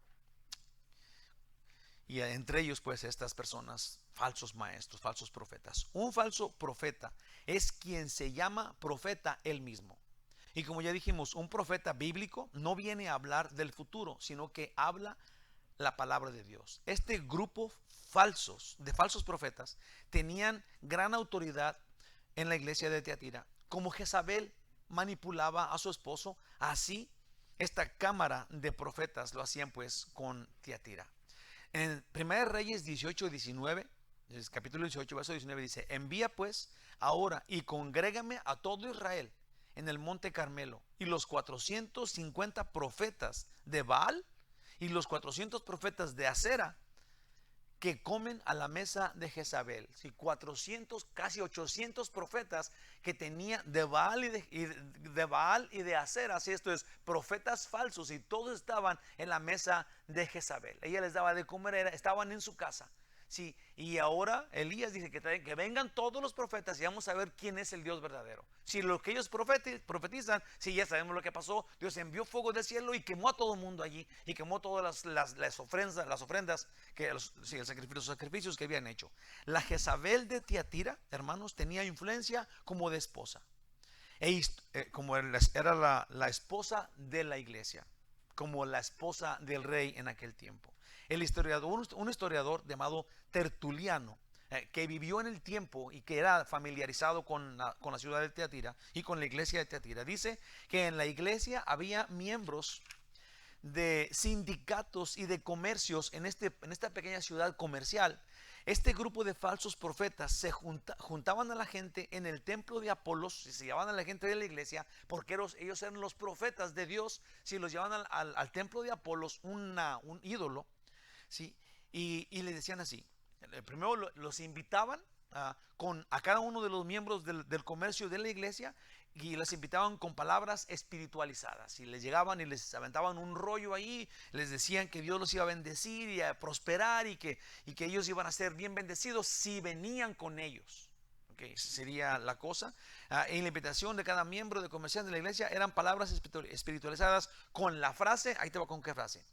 Y entre ellos, pues, estas personas, falsos maestros, falsos profetas. Un falso profeta es quien se llama profeta él mismo. Y como ya dijimos, un profeta bíblico no viene a hablar del futuro, sino que habla la palabra de Dios. Este grupo de falsos profetas, tenían gran autoridad en la iglesia de Tiatira. Como Jezabel manipulaba a su esposo, así esta cámara de profetas lo hacían pues con Tiatira. En 1 Reyes 18-19, capítulo 18, verso 19 dice: envía pues ahora y congrégame a todo Israel en el monte Carmelo, y los 450 profetas de Baal y los 400 profetas de Acera que comen a la mesa de Jezabel. Sí, 400, casi 800 profetas que tenía de Baal de Baal y de Acera. Así, esto es, profetas falsos, y todos estaban en la mesa de Jezabel. Ella les daba de comer, estaban en su casa. Sí, y ahora Elías dice que vengan todos los profetas y vamos a ver quién es el Dios verdadero. Si lo que ellos profetizan, si ya sabemos lo que pasó, Dios envió fuego del cielo y quemó a todo el mundo allí, y quemó todas las ofrendas, el sacrificios que habían hecho. La Jezabel de Tiatira, hermanos, tenía influencia como de esposa. Como era la esposa de la iglesia, como la esposa del rey en aquel tiempo. Un historiador llamado Tertuliano, que vivió en el tiempo y que era familiarizado con la ciudad de Tiatira y con la iglesia de Tiatira, dice que en la iglesia había miembros de sindicatos y de comercios en esta pequeña ciudad comercial. Este grupo de falsos profetas se juntaban a la gente en el templo de Apolos, y se llevaban a la gente de la iglesia, porque ellos eran los profetas de Dios. Si los llevaban al templo de Apolos, un ídolo, ¿sí? Y le decían así. Primero los invitaban a cada uno de los miembros del comercio de la iglesia, y les invitaban con palabras espiritualizadas, y les llegaban y les aventaban un rollo ahí, les decían que Dios los iba a bendecir y a prosperar, y que ellos iban a ser bien bendecidos si venían con ellos. Okay, esa sería la cosa. En la invitación de cada miembro de comerciante de la iglesia eran palabras espiritualizadas con la frase, ahí te va con qué frase: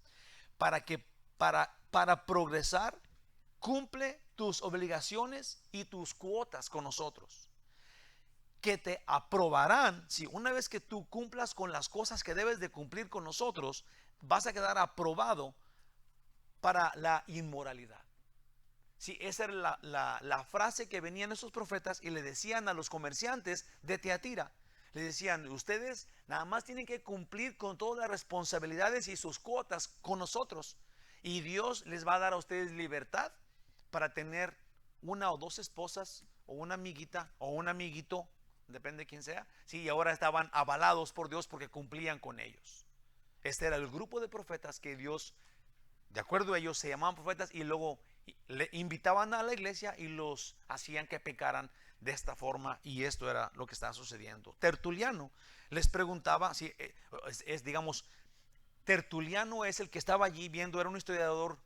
para progresar, cumple tus obligaciones y tus cuotas con nosotros, que te aprobarán. Si una vez que tú cumplas con las cosas que debes de cumplir con nosotros, vas a quedar aprobado para la inmoralidad. Sí, esa era la frase que venían esos profetas y le decían a los comerciantes de Tiatira. Le decían: ustedes nada más tienen que cumplir con todas las responsabilidades y sus cuotas con nosotros, y Dios les va a dar a ustedes libertad para tener una o dos esposas, o una amiguita o un amiguito, depende de quién sea. Sí, y ahora estaban avalados por Dios porque cumplían con ellos. Este era el grupo de profetas que Dios, de acuerdo a ellos, se llamaban profetas, y luego le invitaban a la iglesia y los hacían que pecaran de esta forma, y esto era lo que estaba sucediendo. Tertuliano les preguntaba, si digamos, Tertuliano es el que estaba allí viendo, era un historiador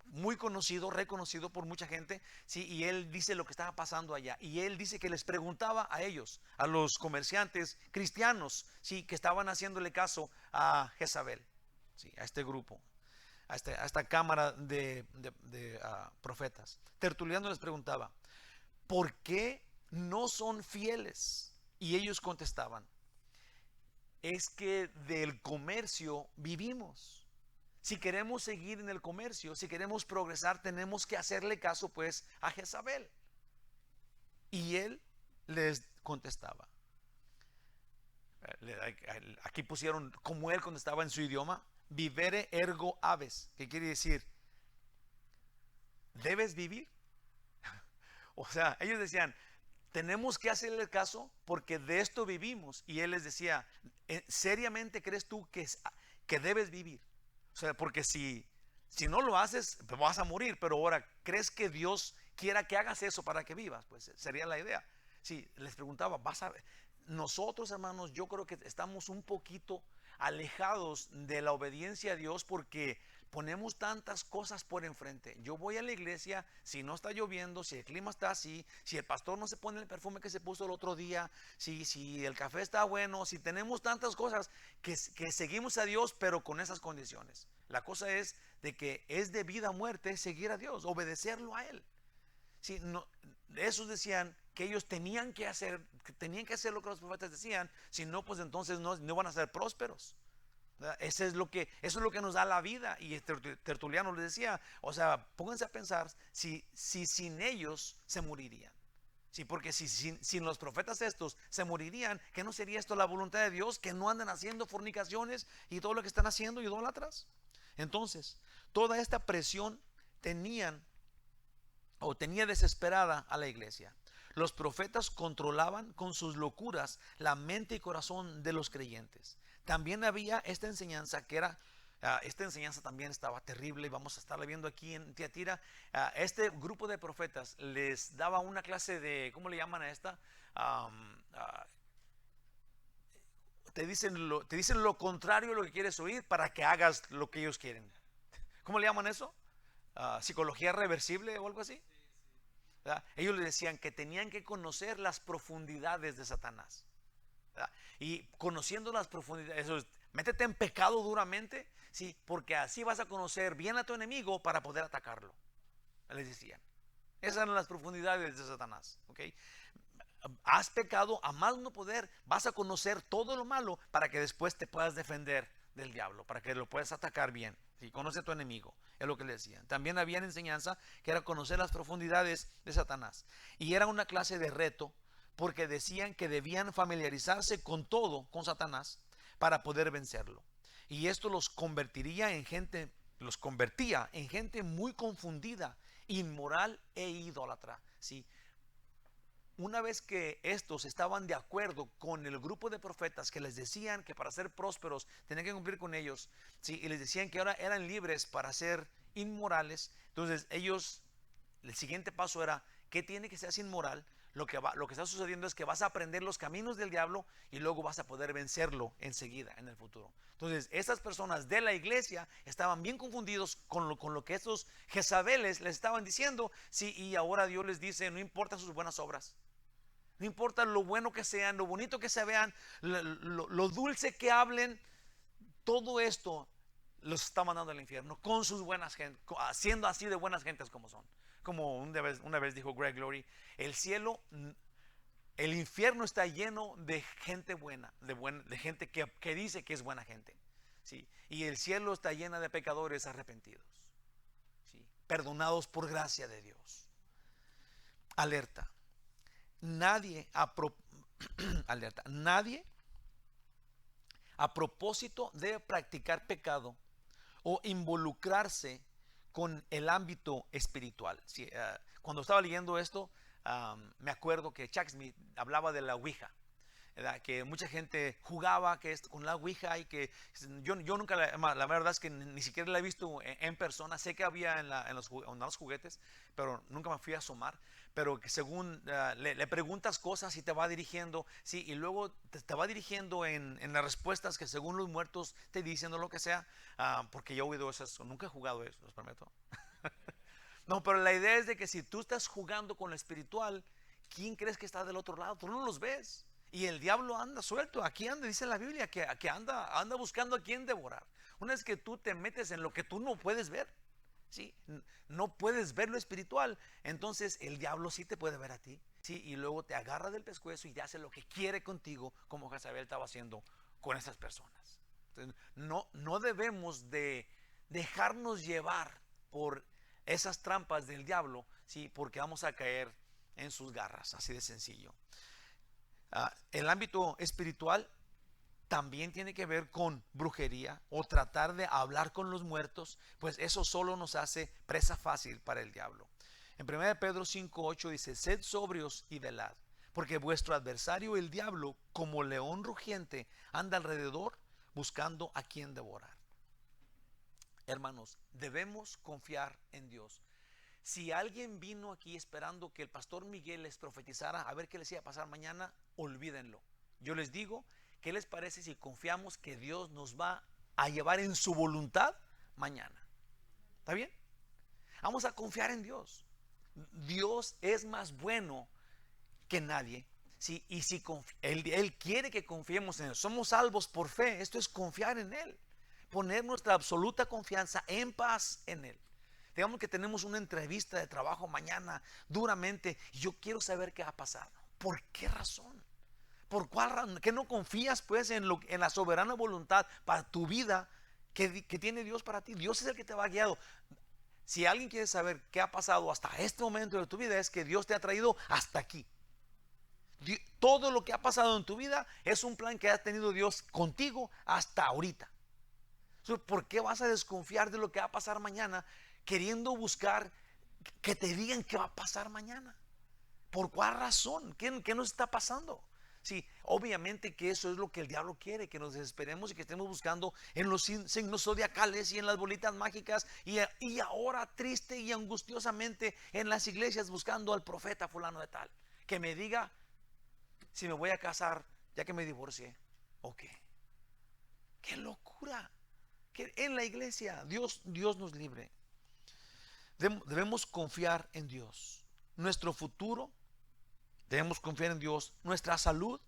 muy conocido, reconocido por mucha gente, sí, y él dice lo que estaba pasando allá, y él dice que les preguntaba a ellos, a los comerciantes cristianos, sí, que estaban haciéndole caso a Jezabel, sí, a este grupo, a esta cámara de profetas. Tertuliano les preguntaba: ¿por qué no son fieles? Y ellos contestaban: es que del comercio vivimos. Si queremos seguir en el comercio, si queremos progresar, tenemos que hacerle caso pues a Jezabel. Y él les contestaba. Aquí pusieron como él contestaba en su idioma: vivere ergo aves, que quiere decir debes vivir. O sea, ellos decían: tenemos que hacerle caso porque de esto vivimos. Y él les decía: ¿seriamente crees tú que debes vivir? O sea, porque si no lo haces, pues vas a morir. Pero ahora, ¿crees que Dios quiera que hagas eso para que vivas? Pues sería la idea. Si les preguntaba, nosotros, hermanos, yo creo que estamos un poquito alejados de la obediencia a Dios porque ponemos tantas cosas por enfrente. Yo voy a la iglesia si no está lloviendo, si el clima está así, si el pastor no se pone el perfume que se puso el otro día, si el café está bueno, si tenemos tantas cosas que seguimos a Dios, pero con esas condiciones. La cosa es de que es de vida a muerte seguir a Dios, obedecerlo a Él. Si no, esos decían que ellos tenían que hacer lo que los profetas decían, si no, pues entonces no van a ser prósperos. Eso es lo que nos da la vida. Y Tertuliano les decía, o sea, pónganse a pensar si sin ellos se morirían. Sí, porque si sin los profetas estos se morirían, ¿que no sería esto la voluntad de Dios? Que no anden haciendo fornicaciones y todo lo que están haciendo idólatras. Entonces, toda esta presión tenía desesperada a la iglesia. Los profetas controlaban con sus locuras la mente y corazón de los creyentes. También había esta enseñanza que era, esta enseñanza también estaba terrible, y vamos a estarla viendo aquí en Tiatira. Este grupo de profetas les daba una clase de, ¿cómo le llaman a esta? Te dicen lo contrario de lo que quieres oír para que hagas lo que ellos quieren. ¿Cómo le llaman eso? ¿Psicología reversible o algo así? ¿Verdad? Ellos le decían que tenían que conocer las profundidades de Satanás, ¿verdad? Y conociendo las profundidades, eso es, métete en pecado duramente, sí, porque así vas a conocer bien a tu enemigo para poder atacarlo. Les decían, esas eran las profundidades de Satanás, ¿ok? Has pecado a más no poder, vas a conocer todo lo malo para que después te puedas defender del diablo, para que lo puedas atacar bien. ¿Sí? Conoce a tu enemigo, es lo que le decían. También había enseñanza que era conocer las profundidades de Satanás. Y era una clase de reto, porque decían que debían familiarizarse con todo, con Satanás, para poder vencerlo. Y esto los convertía en gente muy confundida, inmoral e idólatra. ¿Sí? Una vez que estos estaban de acuerdo con el grupo de profetas que les decían que para ser prósperos tenían que cumplir con ellos, ¿sí? Y les decían que ahora eran libres para ser inmorales, entonces ellos, el siguiente paso era, ¿qué tiene que ser inmoral? Lo que está sucediendo es que vas a aprender los caminos del diablo y luego vas a poder vencerlo enseguida, en el futuro. Entonces, estas personas de la iglesia estaban bien confundidos con lo que estos Jezabeles les estaban diciendo, sí, y ahora Dios les dice, no importa sus buenas obras. No importa lo bueno que sean, lo bonito que se vean, lo dulce que hablen, todo esto los está mandando al infierno con sus buenas gentes, siendo así de buenas gentes como son. Como una vez dijo Greg Laurie, el infierno está lleno de gente buena, de gente que dice que es buena gente, ¿sí? Y el cielo está lleno de pecadores arrepentidos, ¿sí? Perdonados por gracia de Dios. Alerta. Nadie a propósito de practicar pecado o involucrarse con el ámbito espiritual. Sí, cuando estaba leyendo esto, me acuerdo que Chuck Smith hablaba de la Ouija, ¿verdad? Que mucha gente jugaba con la Ouija y que yo nunca, la verdad es que ni siquiera la he visto en persona. Sé que había en los juguetes, pero nunca me fui a asomar. Pero que según le preguntas cosas y te va dirigiendo, sí, y luego te va dirigiendo en las respuestas que según los muertos te dicen o lo que sea, porque yo he oído esas, nunca he jugado eso, los prometo. No, pero la idea es de que si tú estás jugando con lo espiritual, ¿quién crees que está del otro lado? Tú no los ves. Y el diablo anda suelto, aquí anda, dice la Biblia, que anda buscando a quien devorar. Una vez que tú te metes en lo que tú no puedes ver, ¿sí? No puedes ver lo espiritual, entonces el diablo sí te puede ver a ti, ¿sí? Y luego te agarra del pescuezo y hace lo que quiere contigo, como Jezabel estaba haciendo con esas personas. Entonces, no debemos de dejarnos llevar por esas trampas del diablo, ¿sí? Porque vamos a caer en sus garras, así de sencillo. El ámbito espiritual también tiene que ver con brujería o tratar de hablar con los muertos, pues eso solo nos hace presa fácil para el diablo. En 1 Pedro 5:8 dice, sed sobrios y velad, porque vuestro adversario el diablo, como león rugiente, anda alrededor buscando a quien devorar. Hermanos, debemos confiar en Dios. Si alguien vino aquí esperando que el pastor Miguel les profetizara a ver qué les iba a pasar mañana, olvídenlo. Yo les digo, ¿qué les parece si confiamos que Dios nos va a llevar en su voluntad mañana? ¿Está bien? Vamos a confiar en Dios. Dios es más bueno que nadie. Sí, y si Él quiere que confiemos en Él. Somos salvos por fe. Esto es confiar en Él. Poner nuestra absoluta confianza en paz en Él. Digamos que tenemos una entrevista de trabajo mañana duramente y yo quiero saber qué va a pasar. ¿Por qué razón? ¿Por cuál razón? ¿Que no confías pues en la soberana voluntad para tu vida que tiene Dios para ti? Dios es el que te va guiando. Si alguien quiere saber qué ha pasado hasta este momento de tu vida, es que Dios te ha traído hasta aquí. Todo lo que ha pasado en tu vida es un plan que ha tenido Dios contigo hasta ahorita. ¿Por qué vas a desconfiar de lo que va a pasar mañana queriendo buscar que te digan qué va a pasar mañana? ¿Por cuál razón? ¿Qué nos está pasando? Sí, obviamente que eso es lo que el diablo quiere, que nos desesperemos y que estemos buscando en los signos zodiacales y en las bolitas mágicas y ahora triste y angustiosamente en las iglesias buscando al profeta fulano de tal, que me diga si me voy a casar ya que me divorcié o qué. ¡Qué locura! Que en la iglesia Dios nos libre. Debemos confiar en Dios. Nuestro futuro, debemos confiar en Dios. Nuestra salud,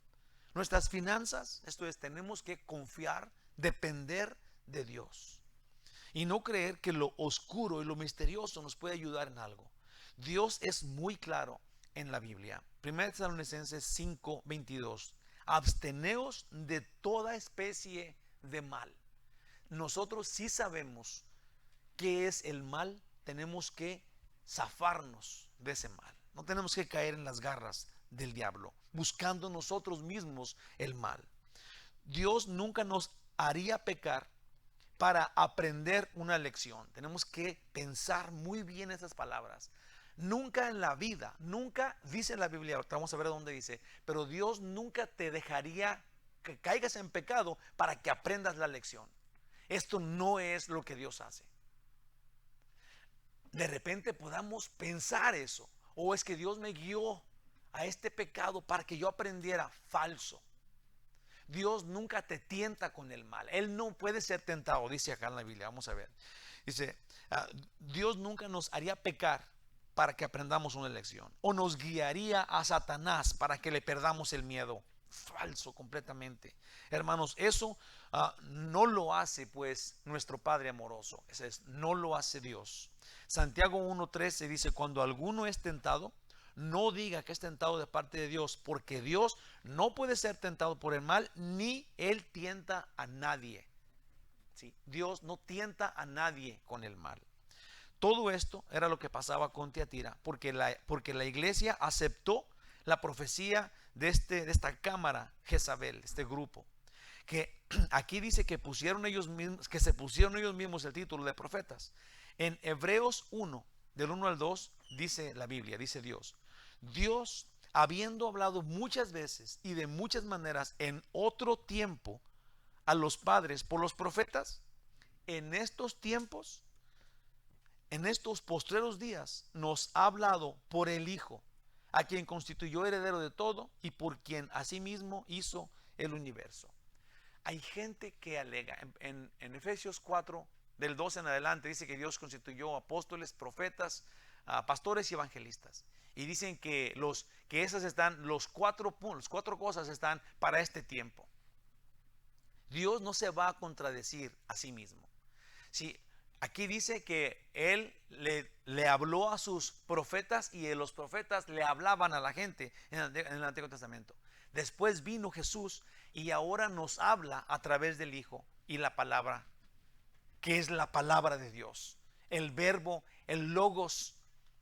nuestras finanzas, esto es, tenemos que confiar, depender de Dios. Y no creer que lo oscuro y lo misterioso nos puede ayudar en algo. Dios es muy claro en la Biblia. 1 Tesalonicenses 5:22. Absteneos de toda especie de mal. Nosotros sí sabemos qué es el mal. Tenemos que zafarnos de ese mal. No tenemos que caer en las garras del diablo, buscando nosotros mismos el mal. Dios nunca nos haría pecar para aprender una lección. Tenemos que pensar muy bien esas palabras. Nunca en la vida, nunca dice en la Biblia, ahorita vamos a ver dónde dice, pero Dios nunca te dejaría que caigas en pecado para que aprendas la lección. Esto no es lo que Dios hace. De repente podamos pensar eso, o es que Dios me guió a este pecado para que yo aprendiera. Falso. Dios nunca te tienta con el mal. Él no puede ser tentado, dice acá en la Biblia. Vamos a ver. Dice, Dios nunca nos haría pecar para que aprendamos una lección, o nos guiaría a Satanás para que le perdamos el miedo. Falso completamente. Hermanos, eso no lo hace pues nuestro Padre amoroso. No lo hace Dios. Santiago 1:13 dice, cuando alguno es tentado, no diga que es tentado de parte de Dios, porque Dios no puede ser tentado por el mal, ni Él tienta a nadie. ¿Sí? Dios no tienta a nadie con el mal. Todo esto era lo que pasaba con Tiatira, porque la iglesia aceptó la profecía de esta cámara Jezabel, este grupo, que aquí dice que se pusieron ellos mismos el título de profetas. En Hebreos 1, del 1 al 2, dice la Biblia, dice Dios, habiendo hablado muchas veces y de muchas maneras en otro tiempo a los padres por los profetas, en estos tiempos, en estos postreros días, nos ha hablado por el Hijo, a quien constituyó heredero de todo y por quien asimismo hizo el universo. Hay gente que alega, en Efesios 4, del 12 en adelante, dice que Dios constituyó apóstoles, profetas, pastores y evangelistas. Y dicen que esas están, las cuatro cosas están para este tiempo. Dios no se va a contradecir a sí mismo. Si aquí dice que Él le habló a sus profetas y los profetas le hablaban a la gente en el Antiguo Testamento. Después vino Jesús y ahora nos habla a través del Hijo y la palabra, que es la palabra de Dios. El verbo, el logos.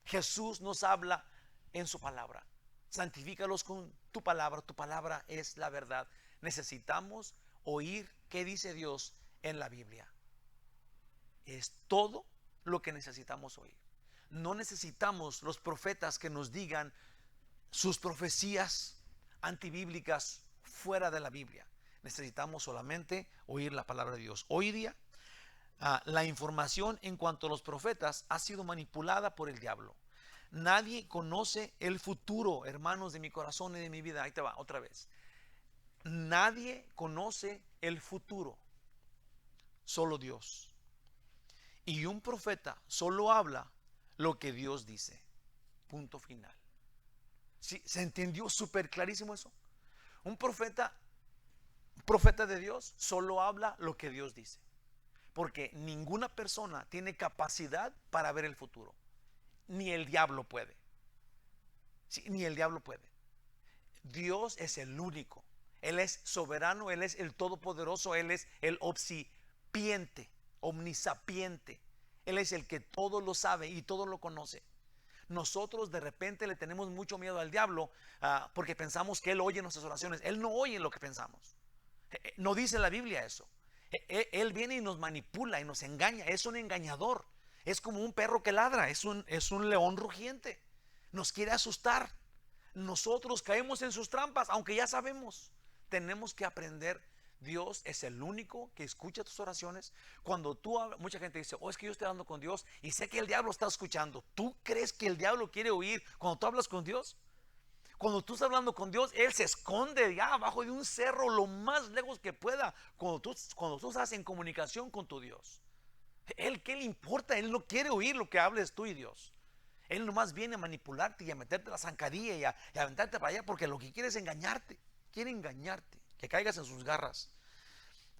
Jesús nos habla en su palabra. Santifícalos con tu palabra es la verdad. Necesitamos oír qué dice Dios en la Biblia. Es todo lo que necesitamos oír. No necesitamos los profetas que nos digan sus profecías antibíblicas fuera de la Biblia. Necesitamos solamente oír la palabra de Dios. Hoy día, la información en cuanto a los profetas ha sido manipulada por el diablo. Nadie conoce el futuro, hermanos de mi corazón y de mi vida. Ahí te va, otra vez. Nadie conoce el futuro, solo Dios. Y un profeta solo habla lo que Dios dice. Punto final. ¿Sí? ¿Se entendió súper clarísimo eso? Un profeta de Dios solo habla lo que Dios dice. Porque ninguna persona tiene capacidad para ver el futuro. Ni el diablo puede. Sí, ni el diablo puede. Dios es el único Él es soberano, Él es el todopoderoso, Él es el omnisapiente, omnisapiente. Él es el que todo lo sabe y todo lo conoce. Nosotros de repente le tenemos mucho miedo al diablo porque pensamos que Él oye nuestras oraciones. Él no oye lo que pensamos. No dice la Biblia eso. Él viene y nos manipula y nos engaña. Es un engañador. Es como un perro que ladra. Es un león rugiente. Nos quiere asustar. Nosotros caemos en sus trampas, aunque ya sabemos. Tenemos que aprender. Dios es el único que escucha tus oraciones. Cuando tú hablas, mucha gente dice, es que yo estoy hablando con Dios y sé que el diablo está escuchando. ¿Tú crees que el diablo quiere oír cuando tú hablas con Dios? Cuando tú estás hablando con Dios, Él se esconde ya abajo de un cerro lo más lejos que pueda. Cuando tú estás en comunicación con tu Dios, Él, ¿qué le importa? Él no quiere oír lo que hables tú y Dios. Él nomás viene a manipularte y a meterte la zancadilla y a aventarte para allá, porque lo que quiere es engañarte. Quiere engañarte, que caigas en sus garras.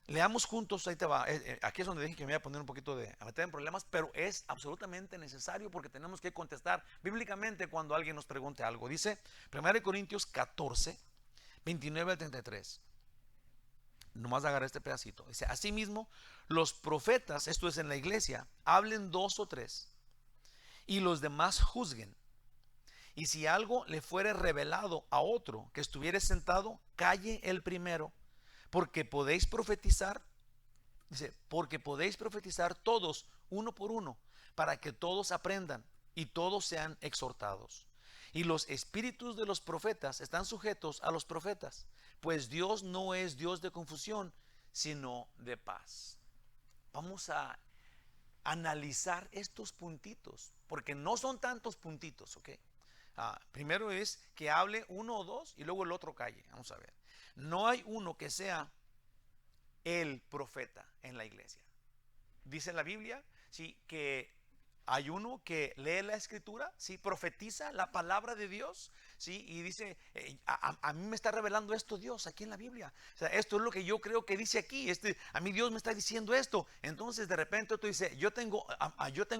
Leamos juntos, ahí te va. Aquí es donde dije que me iba a poner un poquito a meter en problemas, pero es absolutamente necesario porque tenemos que contestar bíblicamente cuando alguien nos pregunte algo. Dice 1 Corintios 14, 29 al 33. Nomás agarra este pedacito. Dice, asimismo, los profetas, esto es en la iglesia, hablen 2 o 3 y los demás juzguen. Y si algo le fuere revelado a otro que estuviere sentado, calle el primero, porque podéis profetizar, dice, porque podéis profetizar todos uno por uno, para que todos aprendan y todos sean exhortados. Y los espíritus de los profetas están sujetos a los profetas, pues Dios no es Dios de confusión, sino de paz. Vamos a analizar estos puntitos, porque no son tantos puntitos, ¿ok? Primero es que hable uno o dos y luego el otro calle. Vamos a ver. No hay uno que sea el profeta en la iglesia. Dice la Biblia, sí, que hay uno que lee la escritura, sí, profetiza la palabra de Dios, sí, y dice, a mí me está revelando esto Dios aquí en la Biblia. O sea, esto es lo que yo creo que dice aquí. A mí Dios me está diciendo esto. Entonces de repente tú dices, yo tengo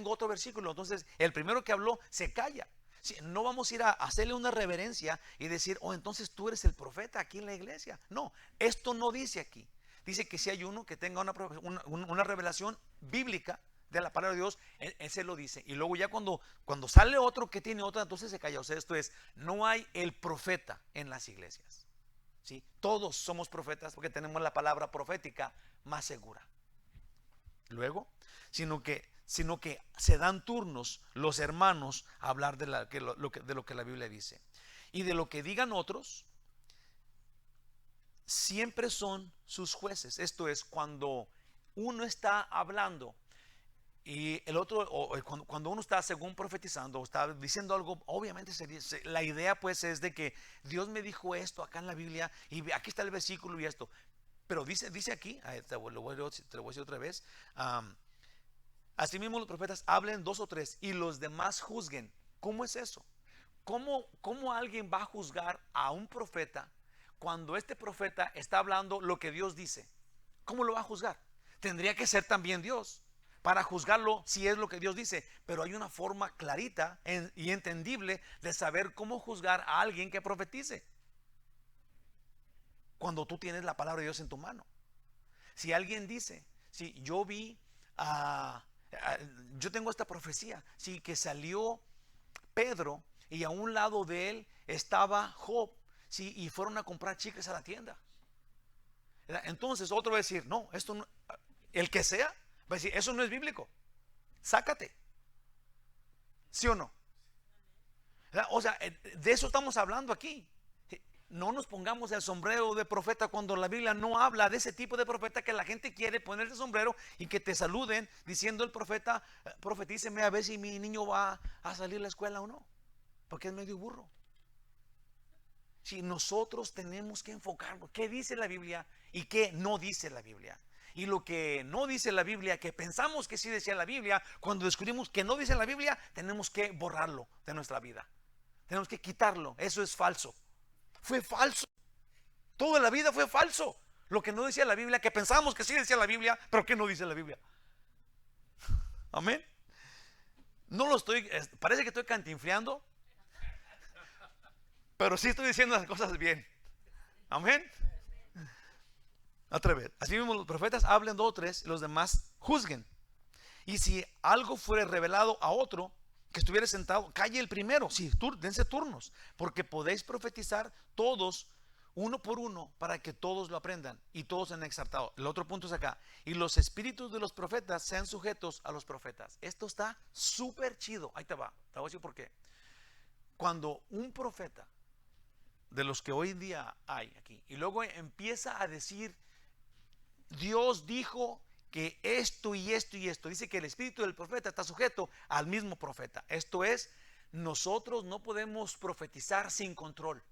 otro versículo. Entonces el primero que habló se calla. Sí, no vamos a ir a hacerle una reverencia y decir, entonces tú eres el profeta aquí en la iglesia. No, esto no dice aquí. Dice que si hay uno que tenga una revelación bíblica de la palabra de Dios, ese lo dice. Y luego ya cuando sale otro que tiene otra, entonces se calla. O sea, esto es, no hay el profeta en las iglesias, ¿sí? Todos somos profetas porque tenemos la palabra profética más segura. Luego, sino que se dan turnos los hermanos a hablar de lo que la Biblia dice. Y de lo que digan otros, siempre son sus jueces. Esto es, cuando uno está hablando y el otro, cuando uno está según profetizando o está diciendo algo, obviamente la idea pues es de que Dios me dijo esto acá en la Biblia y aquí está el versículo y esto. Pero dice aquí, te lo voy a decir otra vez. Asimismo los profetas hablen 2 o 3 y los demás juzguen. ¿Cómo es eso? ¿Cómo alguien va a juzgar a un profeta cuando este profeta está hablando lo que Dios dice? ¿Cómo lo va a juzgar? Tendría que ser también Dios para juzgarlo si es lo que Dios dice. Pero hay una forma clarita y entendible de saber cómo juzgar a alguien que profetice. Cuando tú tienes la palabra de Dios en tu mano. Si alguien dice, si yo vi yo tengo esta profecía, sí, que salió Pedro y a un lado de él estaba Job, sí, y fueron a comprar chicles a la tienda. Entonces otro va a decir, no, esto no, el que sea, va a decir, eso no es bíblico, sácate, ¿sí o no? O sea, de eso estamos hablando aquí. No nos pongamos el sombrero de profeta cuando la Biblia no habla de ese tipo de profeta que la gente quiere ponerse el sombrero y que te saluden diciendo el profeta, profetíceme a ver si mi niño va a salir a la escuela o no, porque es medio burro. Si nosotros tenemos que enfocarnos, ¿qué dice la Biblia y qué no dice la Biblia? Y lo que no dice la Biblia, que pensamos que sí decía la Biblia, cuando descubrimos que no dice la Biblia, tenemos que borrarlo de nuestra vida. Tenemos que quitarlo, eso es falso. Fue falso. Toda la vida fue falso. Lo que no decía la Biblia, que pensamos que sí decía la Biblia, pero que no dice la Biblia. Amén. No lo estoy, parece que estoy cantinfleando, pero sí estoy diciendo las cosas bien. Amén. Otra vez. Así mismo los profetas hablen 2 o 3 y los demás juzguen. Y si algo fuere revelado a otro que estuviera sentado, calle el primero. Sí, dense turnos, porque podéis profetizar todos uno por uno para que todos lo aprendan y todos sean exaltados. El otro punto es acá. Y los espíritus de los profetas sean sujetos a los profetas. Esto está súper chido. Ahí te va. Te voy a decir por qué. Cuando un profeta de los que hoy en día hay aquí y luego empieza a decir, Dios dijo que esto y esto y esto, dice que el espíritu del profeta está sujeto al mismo profeta. Esto es, nosotros no podemos profetizar sin control.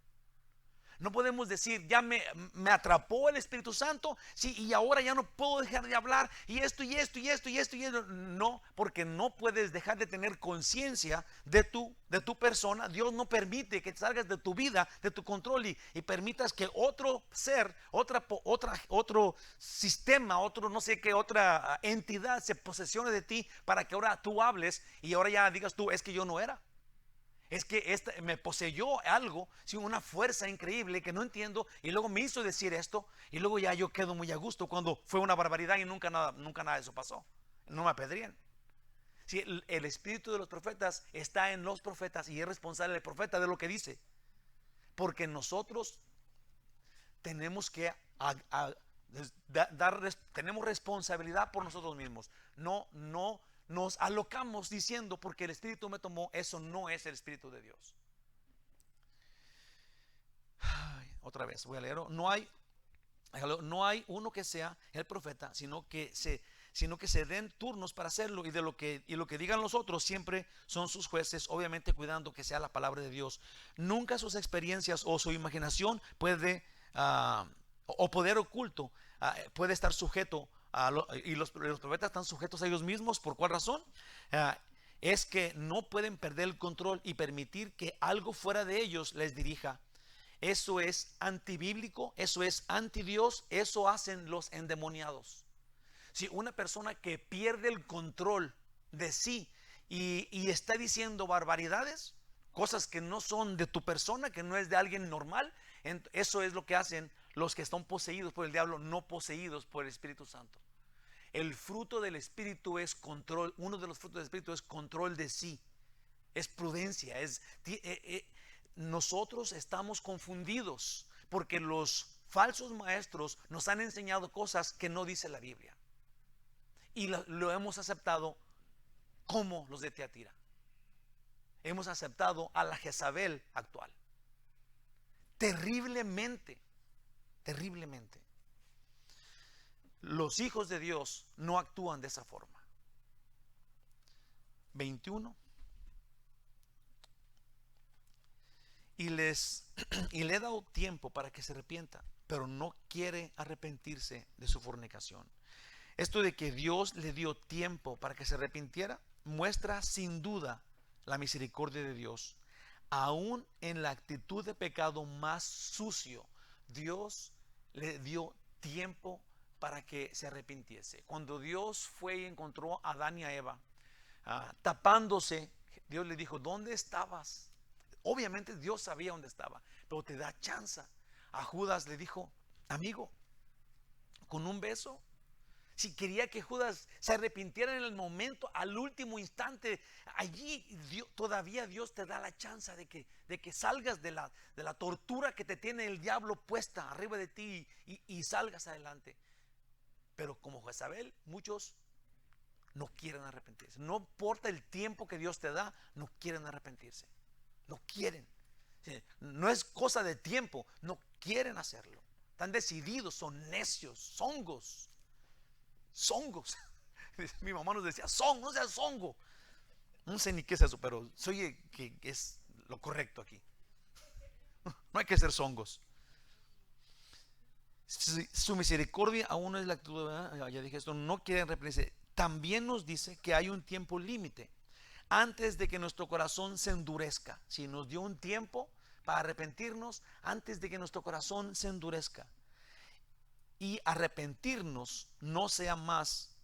No podemos decir, ya me atrapó el Espíritu Santo, sí, y ahora ya no puedo dejar de hablar, y esto, y esto, y esto, y esto, y esto. No, porque no puedes dejar de tener conciencia de tu persona. Dios no permite que salgas de tu vida, de tu control, y permitas que otro ser, otro sistema, no sé qué, otra entidad se posesione de ti para que ahora tú hables, y ahora ya digas tú, es que yo no era. Es que me poseyó algo, ¿sí? Una fuerza increíble que no entiendo, y luego me hizo decir esto, y luego ya yo quedo muy a gusto cuando fue una barbaridad y nunca nada de eso pasó. No me apedrían. ¿Sí? El espíritu de los profetas está en los profetas y es responsable el profeta de lo que dice. Porque nosotros tenemos que tenemos responsabilidad por nosotros mismos. No nos alocamos diciendo porque el Espíritu me tomó. Eso no es el Espíritu de Dios. Otra vez voy a leer. No hay uno que sea el profeta, sino que se den turnos para hacerlo, y lo que digan los otros siempre son sus jueces, obviamente cuidando que sea la palabra de Dios. Nunca sus experiencias o su imaginación puede o poder oculto puede estar sujeto y los profetas están sujetos a ellos mismos. ¿Por cuál razón? Es que no pueden perder el control y permitir que algo fuera de ellos les dirija. Eso es antibíblico, eso es antidios, eso hacen los endemoniados. Si una persona que pierde el control de sí y está diciendo barbaridades, cosas que no son de tu persona, que no es de alguien normal, eso es lo que hacen los que están poseídos por el diablo, no poseídos por el Espíritu Santo. El fruto del Espíritu es control. Uno de los frutos del Espíritu es control de sí, es prudencia. Nosotros estamos confundidos porque los falsos maestros nos han enseñado cosas que no dice la Biblia, y lo hemos aceptado como los de Tiatira. Hemos aceptado a la Jezabel actual. Terriblemente. Los hijos de Dios no actúan de esa forma. 21. Y le he dado tiempo para que se arrepienta, pero no quiere arrepentirse de su fornicación. Esto de que Dios le dio tiempo para que se arrepintiera muestra sin duda la misericordia de Dios. Aún en la actitud de pecado más sucio, Dios le dio tiempo para que se arrepintiese. Cuando Dios fue y encontró a Adán y a Eva tapándose, Dios le dijo, ¿dónde estabas? Obviamente Dios sabía dónde estaba, pero te da chance. A Judas le dijo, amigo, con un beso. Si quería que Judas se arrepintiera en el momento, al último instante, allí todavía Dios te da la chance de que salgas de la tortura que te tiene el diablo puesta arriba de ti y salgas adelante. Pero como Jezabel, muchos no quieren arrepentirse. No importa el tiempo que Dios te da, no quieren arrepentirse. No quieren. No es cosa de tiempo, no quieren hacerlo. Están decididos, son necios, zongos. Mi mamá nos decía, no seas zongo. No sé ni qué es eso, pero soy que es lo correcto aquí. No hay que ser zongos. Su misericordia aún no es la actitud, ¿verdad? Ya dije esto, no quieren arrepentirse. También nos dice que hay un tiempo límite antes de que nuestro corazón se endurezca. Si nos dio un tiempo para arrepentirnos antes de que nuestro corazón se endurezca. Y arrepentirnos no sea más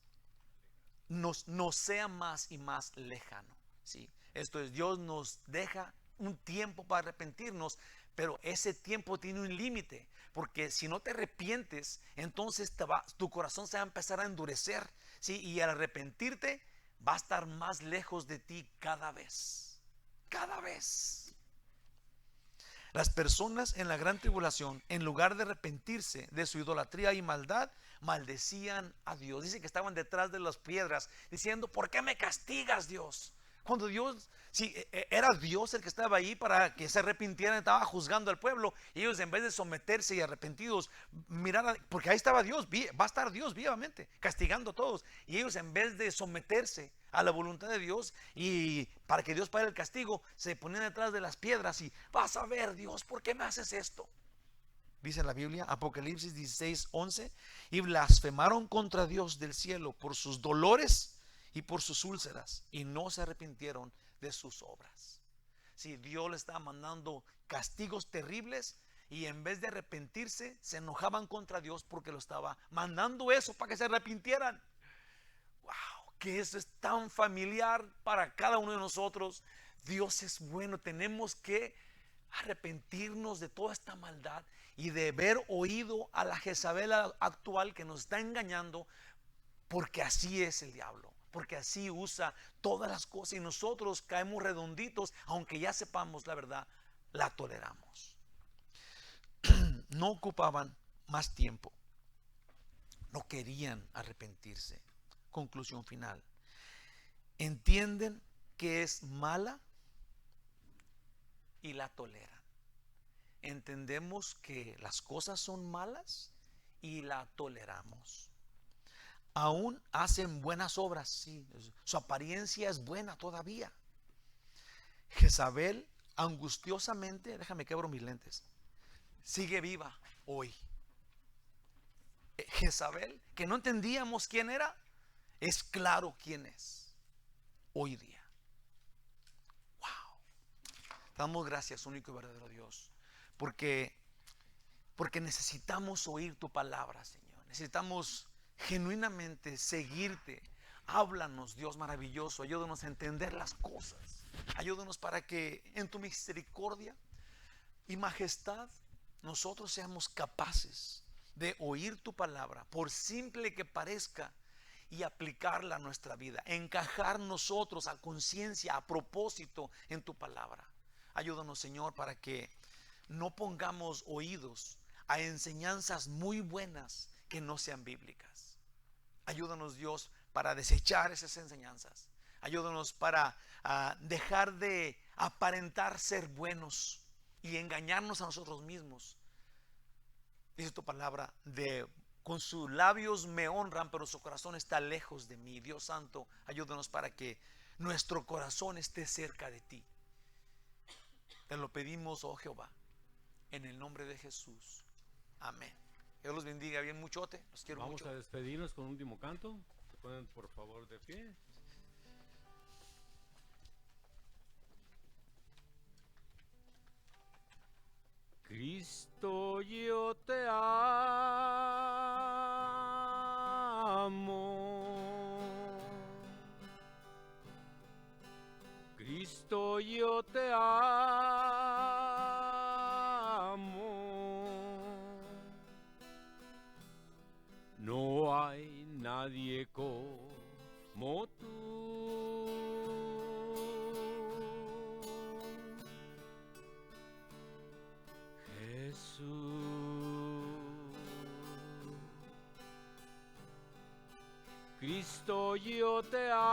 y más lejano, ¿sí? Esto es, Dios nos deja un tiempo para arrepentirnos, pero ese tiempo tiene un límite, porque si no te arrepientes, entonces tu corazón se va a empezar a endurecer, ¿sí? Y al arrepentirte va a estar más lejos de ti cada vez, cada vez. Las personas en la gran tribulación, en lugar de arrepentirse de su idolatría y maldad, maldecían a Dios. Dice que estaban detrás de las piedras diciendo: ¿por qué me castigas, Dios? Cuando Dios, si era Dios el que estaba ahí para que se arrepintieran, estaba juzgando al pueblo, y ellos, en vez de someterse y arrepentidos, porque ahí estaba Dios, va a estar Dios vivamente castigando a todos, y ellos, en vez de someterse a la voluntad de Dios y para que Dios pague el castigo, se ponían detrás de las piedras y: vas a ver, Dios, ¿por qué me haces esto? Dice la Biblia, Apocalipsis 16:11, y blasfemaron contra Dios del cielo por sus dolores y por sus úlceras, y no se arrepintieron de sus obras. Si Dios le estaba mandando castigos terribles, y en vez de arrepentirse, se enojaban contra Dios porque lo estaba mandando eso para que se arrepintieran. Wow, que eso es tan familiar para cada uno de nosotros. Dios es bueno, tenemos que arrepentirnos de toda esta maldad y de haber oído a la Jezabel actual que nos está engañando, porque así es el diablo, porque así usa todas las cosas, y nosotros caemos redonditos, aunque ya sepamos la verdad, la toleramos. No ocupaban más tiempo, no querían arrepentirse. Conclusión final: entienden que es mala y la toleran. Entendemos que las cosas son malas y la toleramos. Aún hacen buenas obras, sí, su apariencia es buena todavía. Jezabel, angustiosamente, déjame quebro mis lentes, sigue viva hoy. Jezabel, que no entendíamos quién era, es claro quién es hoy día. Wow. Damos gracias, único y verdadero Dios, porque necesitamos oír tu palabra, Señor. Necesitamos genuinamente seguirte. Háblanos, Dios maravilloso. Ayúdanos a entender las cosas. Ayúdanos para que en tu misericordia y majestad nosotros seamos capaces de oír tu palabra, por simple que parezca, y aplicarla a nuestra vida, encajar nosotros a conciencia, a propósito en tu palabra. Ayúdanos, Señor, para que no pongamos oídos a enseñanzas muy buenas que no sean bíblicas. Ayúdanos, Dios, para desechar esas enseñanzas. Ayúdanos para dejar de aparentar ser buenos y engañarnos a nosotros mismos. Dice tu palabra, con sus labios me honran, pero su corazón está lejos de mí. Dios santo, ayúdanos para que nuestro corazón esté cerca de ti. Te lo pedimos, oh Jehová, en el nombre de Jesús. Amén. Dios los bendiga bien muchote. Los quiero mucho. Vamos a despedirnos con un último canto. Se ponen por favor de pie. Cristo, yo te amo. Cristo, yo te amo. No hay nadie como tú. Jesús. Cristo, yo te amo.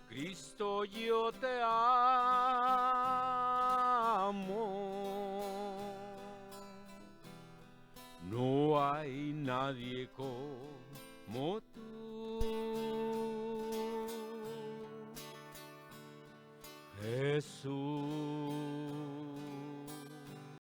Cristo, yo te amo. No hay nadie como tú. Jesús.